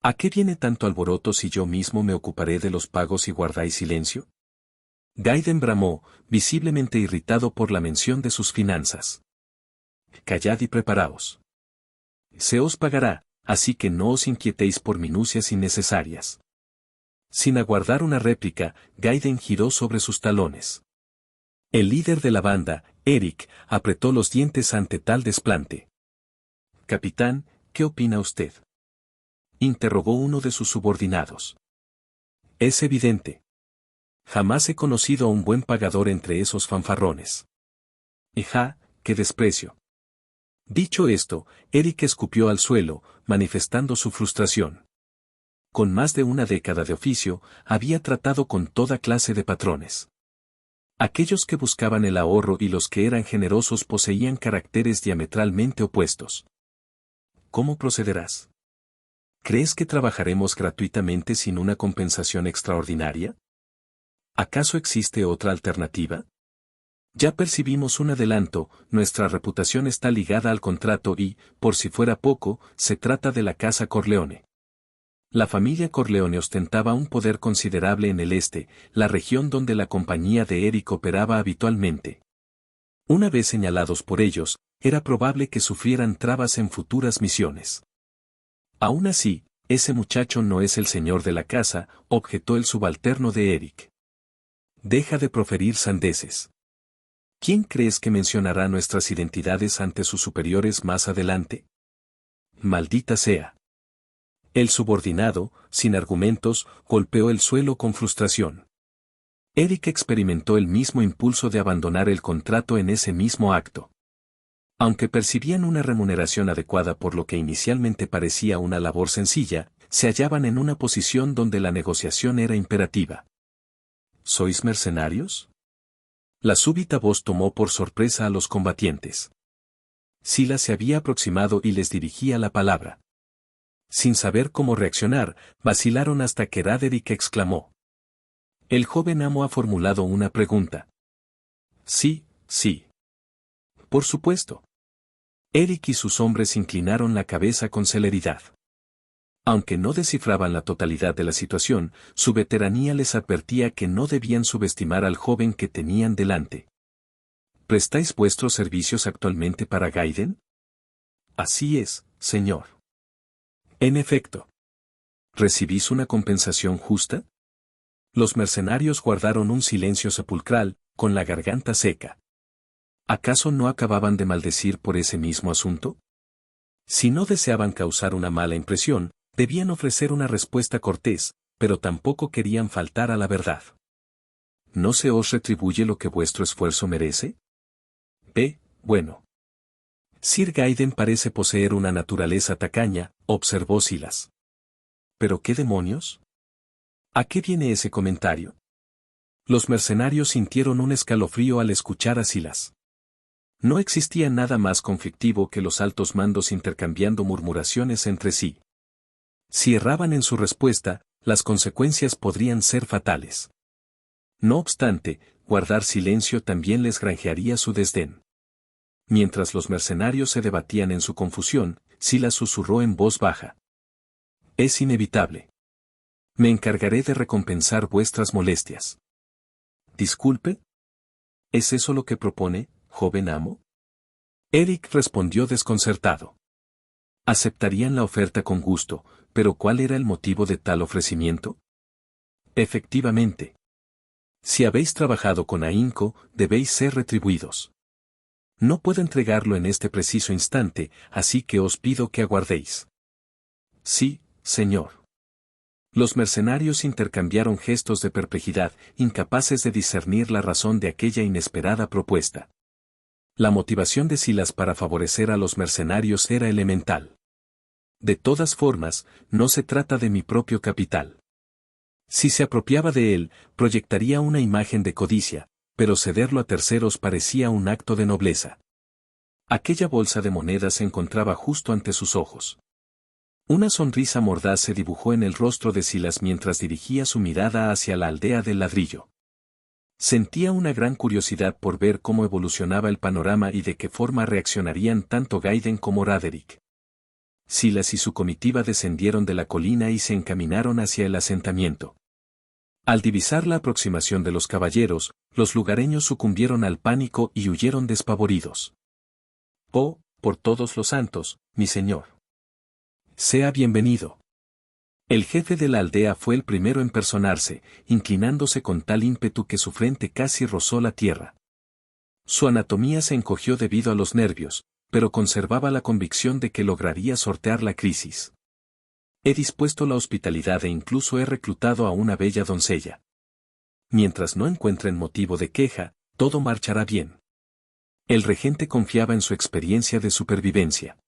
¿A qué viene tanto alboroto si yo mismo me ocuparé de los pagos y guardáis silencio? Gaiden bramó, visiblemente irritado por la mención de sus finanzas. Callad y preparaos. Se os pagará, así que no os inquietéis por minucias innecesarias. Sin aguardar una réplica, Gaiden giró sobre sus talones. El líder de la banda, Eric, apretó los dientes ante tal desplante. Capitán, ¿qué opina usted? Interrogó uno de sus subordinados. Es evidente. Jamás he conocido a un buen pagador entre esos fanfarrones. ¡Ejá, qué desprecio! Dicho esto, Eric escupió al suelo, manifestando su frustración. Con más de una década de oficio, había tratado con toda clase de patrones. Aquellos que buscaban el ahorro y los que eran generosos poseían caracteres diametralmente opuestos. ¿Cómo procederás? ¿Crees que trabajaremos gratuitamente sin una compensación extraordinaria? ¿Acaso existe otra alternativa? Ya percibimos un adelanto, nuestra reputación está ligada al contrato y, por si fuera poco, se trata de la Casa Corleone. La familia Corleone ostentaba un poder considerable en el este, la región donde la compañía de Eric operaba habitualmente. Una vez señalados por ellos, era probable que sufrieran trabas en futuras misiones. Aún así, ese muchacho no es el señor de la casa, objetó el subalterno de Eric. Deja de proferir sandeces. ¿Quién crees que mencionará nuestras identidades ante sus superiores más adelante? Maldita sea. El subordinado, sin argumentos, golpeó el suelo con frustración. Eric experimentó el mismo impulso de abandonar el contrato en ese mismo acto. Aunque percibían una remuneración adecuada por lo que inicialmente parecía una labor sencilla, se hallaban en una posición donde la negociación era imperativa. ¿Sois mercenarios? La súbita voz tomó por sorpresa a los combatientes. Silas se había aproximado y les dirigía la palabra. Sin saber cómo reaccionar, vacilaron hasta que Roderick exclamó. El joven amo ha formulado una pregunta. Sí, sí. Por supuesto. Eric y sus hombres inclinaron la cabeza con celeridad. Aunque no descifraban la totalidad de la situación, su veteranía les advertía que no debían subestimar al joven que tenían delante. ¿Prestáis vuestros servicios actualmente para Gaiden? Así es, señor. En efecto. ¿Recibís una compensación justa? Los mercenarios guardaron un silencio sepulcral, con la garganta seca. ¿Acaso no acababan de maldecir por ese mismo asunto? Si no deseaban causar una mala impresión, debían ofrecer una respuesta cortés, pero tampoco querían faltar a la verdad. ¿No se os retribuye lo que vuestro esfuerzo merece? Bueno. Sir Gaiden parece poseer una naturaleza tacaña, observó Silas. ¿Pero qué demonios? ¿A qué viene ese comentario? Los mercenarios sintieron un escalofrío al escuchar a Silas. No existía nada más conflictivo que los altos mandos intercambiando murmuraciones entre sí. Si erraban en su respuesta, las consecuencias podrían ser fatales. No obstante, guardar silencio también les granjearía su desdén. Mientras los mercenarios se debatían en su confusión, Silas susurró en voz baja. Es inevitable. Me encargaré de recompensar vuestras molestias. Disculpe. ¿Es eso lo que propone, joven amo? Eric respondió desconcertado. Aceptarían la oferta con gusto, pero ¿cuál era el motivo de tal ofrecimiento? Efectivamente. Si habéis trabajado con ahínco, debéis ser retribuidos. No puedo entregarlo en este preciso instante, así que os pido que aguardéis. Sí, señor. Los mercenarios intercambiaron gestos de perplejidad, incapaces de discernir la razón de aquella inesperada propuesta. La motivación de Silas para favorecer a los mercenarios era elemental. De todas formas, no se trata de mi propio capital. Si se apropiaba de él, proyectaría una imagen de codicia, pero cederlo a terceros parecía un acto de nobleza. Aquella bolsa de monedas se encontraba justo ante sus ojos. Una sonrisa mordaz se dibujó en el rostro de Silas mientras dirigía su mirada hacia la aldea del ladrillo. Sentía una gran curiosidad por ver cómo evolucionaba el panorama y de qué forma reaccionarían tanto Gaiden como Roderick. Silas y su comitiva descendieron de la colina y se encaminaron hacia el asentamiento. Al divisar la aproximación de los caballeros, los lugareños sucumbieron al pánico y huyeron despavoridos. Oh, por todos los santos, mi señor. Sea bienvenido. El jefe de la aldea fue el primero en personarse, inclinándose con tal ímpetu que su frente casi rozó la tierra. Su anatomía se encogió debido a los nervios, pero conservaba la convicción de que lograría sortear la crisis. He dispuesto la hospitalidad e incluso he reclutado a una bella doncella. Mientras no encuentren motivo de queja, todo marchará bien. El regente confiaba en su experiencia de supervivencia.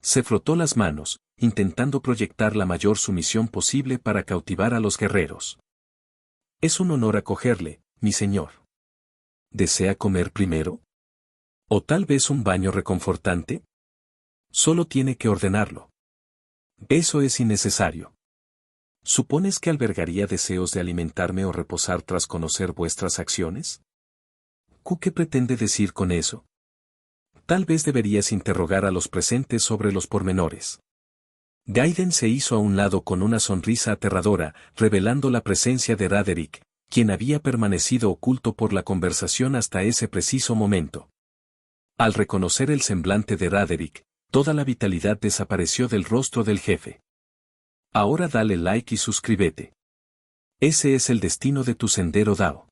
Se frotó las manos, intentando proyectar la mayor sumisión posible para cautivar a los guerreros. Es un honor acogerle, mi señor. ¿Desea comer primero? ¿O tal vez un baño reconfortante? Solo tiene que ordenarlo. Eso es innecesario. ¿Supones que albergaría deseos de alimentarme o reposar tras conocer vuestras acciones? ¿Qué pretende decir con eso? Tal vez deberías interrogar a los presentes sobre los pormenores. Gaiden se hizo a un lado con una sonrisa aterradora, revelando la presencia de Raderick, quien había permanecido oculto por la conversación hasta ese preciso momento. Al reconocer el semblante de Raderick, toda la vitalidad desapareció del rostro del jefe. Ahora dale like y suscríbete. Ese es el destino de tu sendero Dao.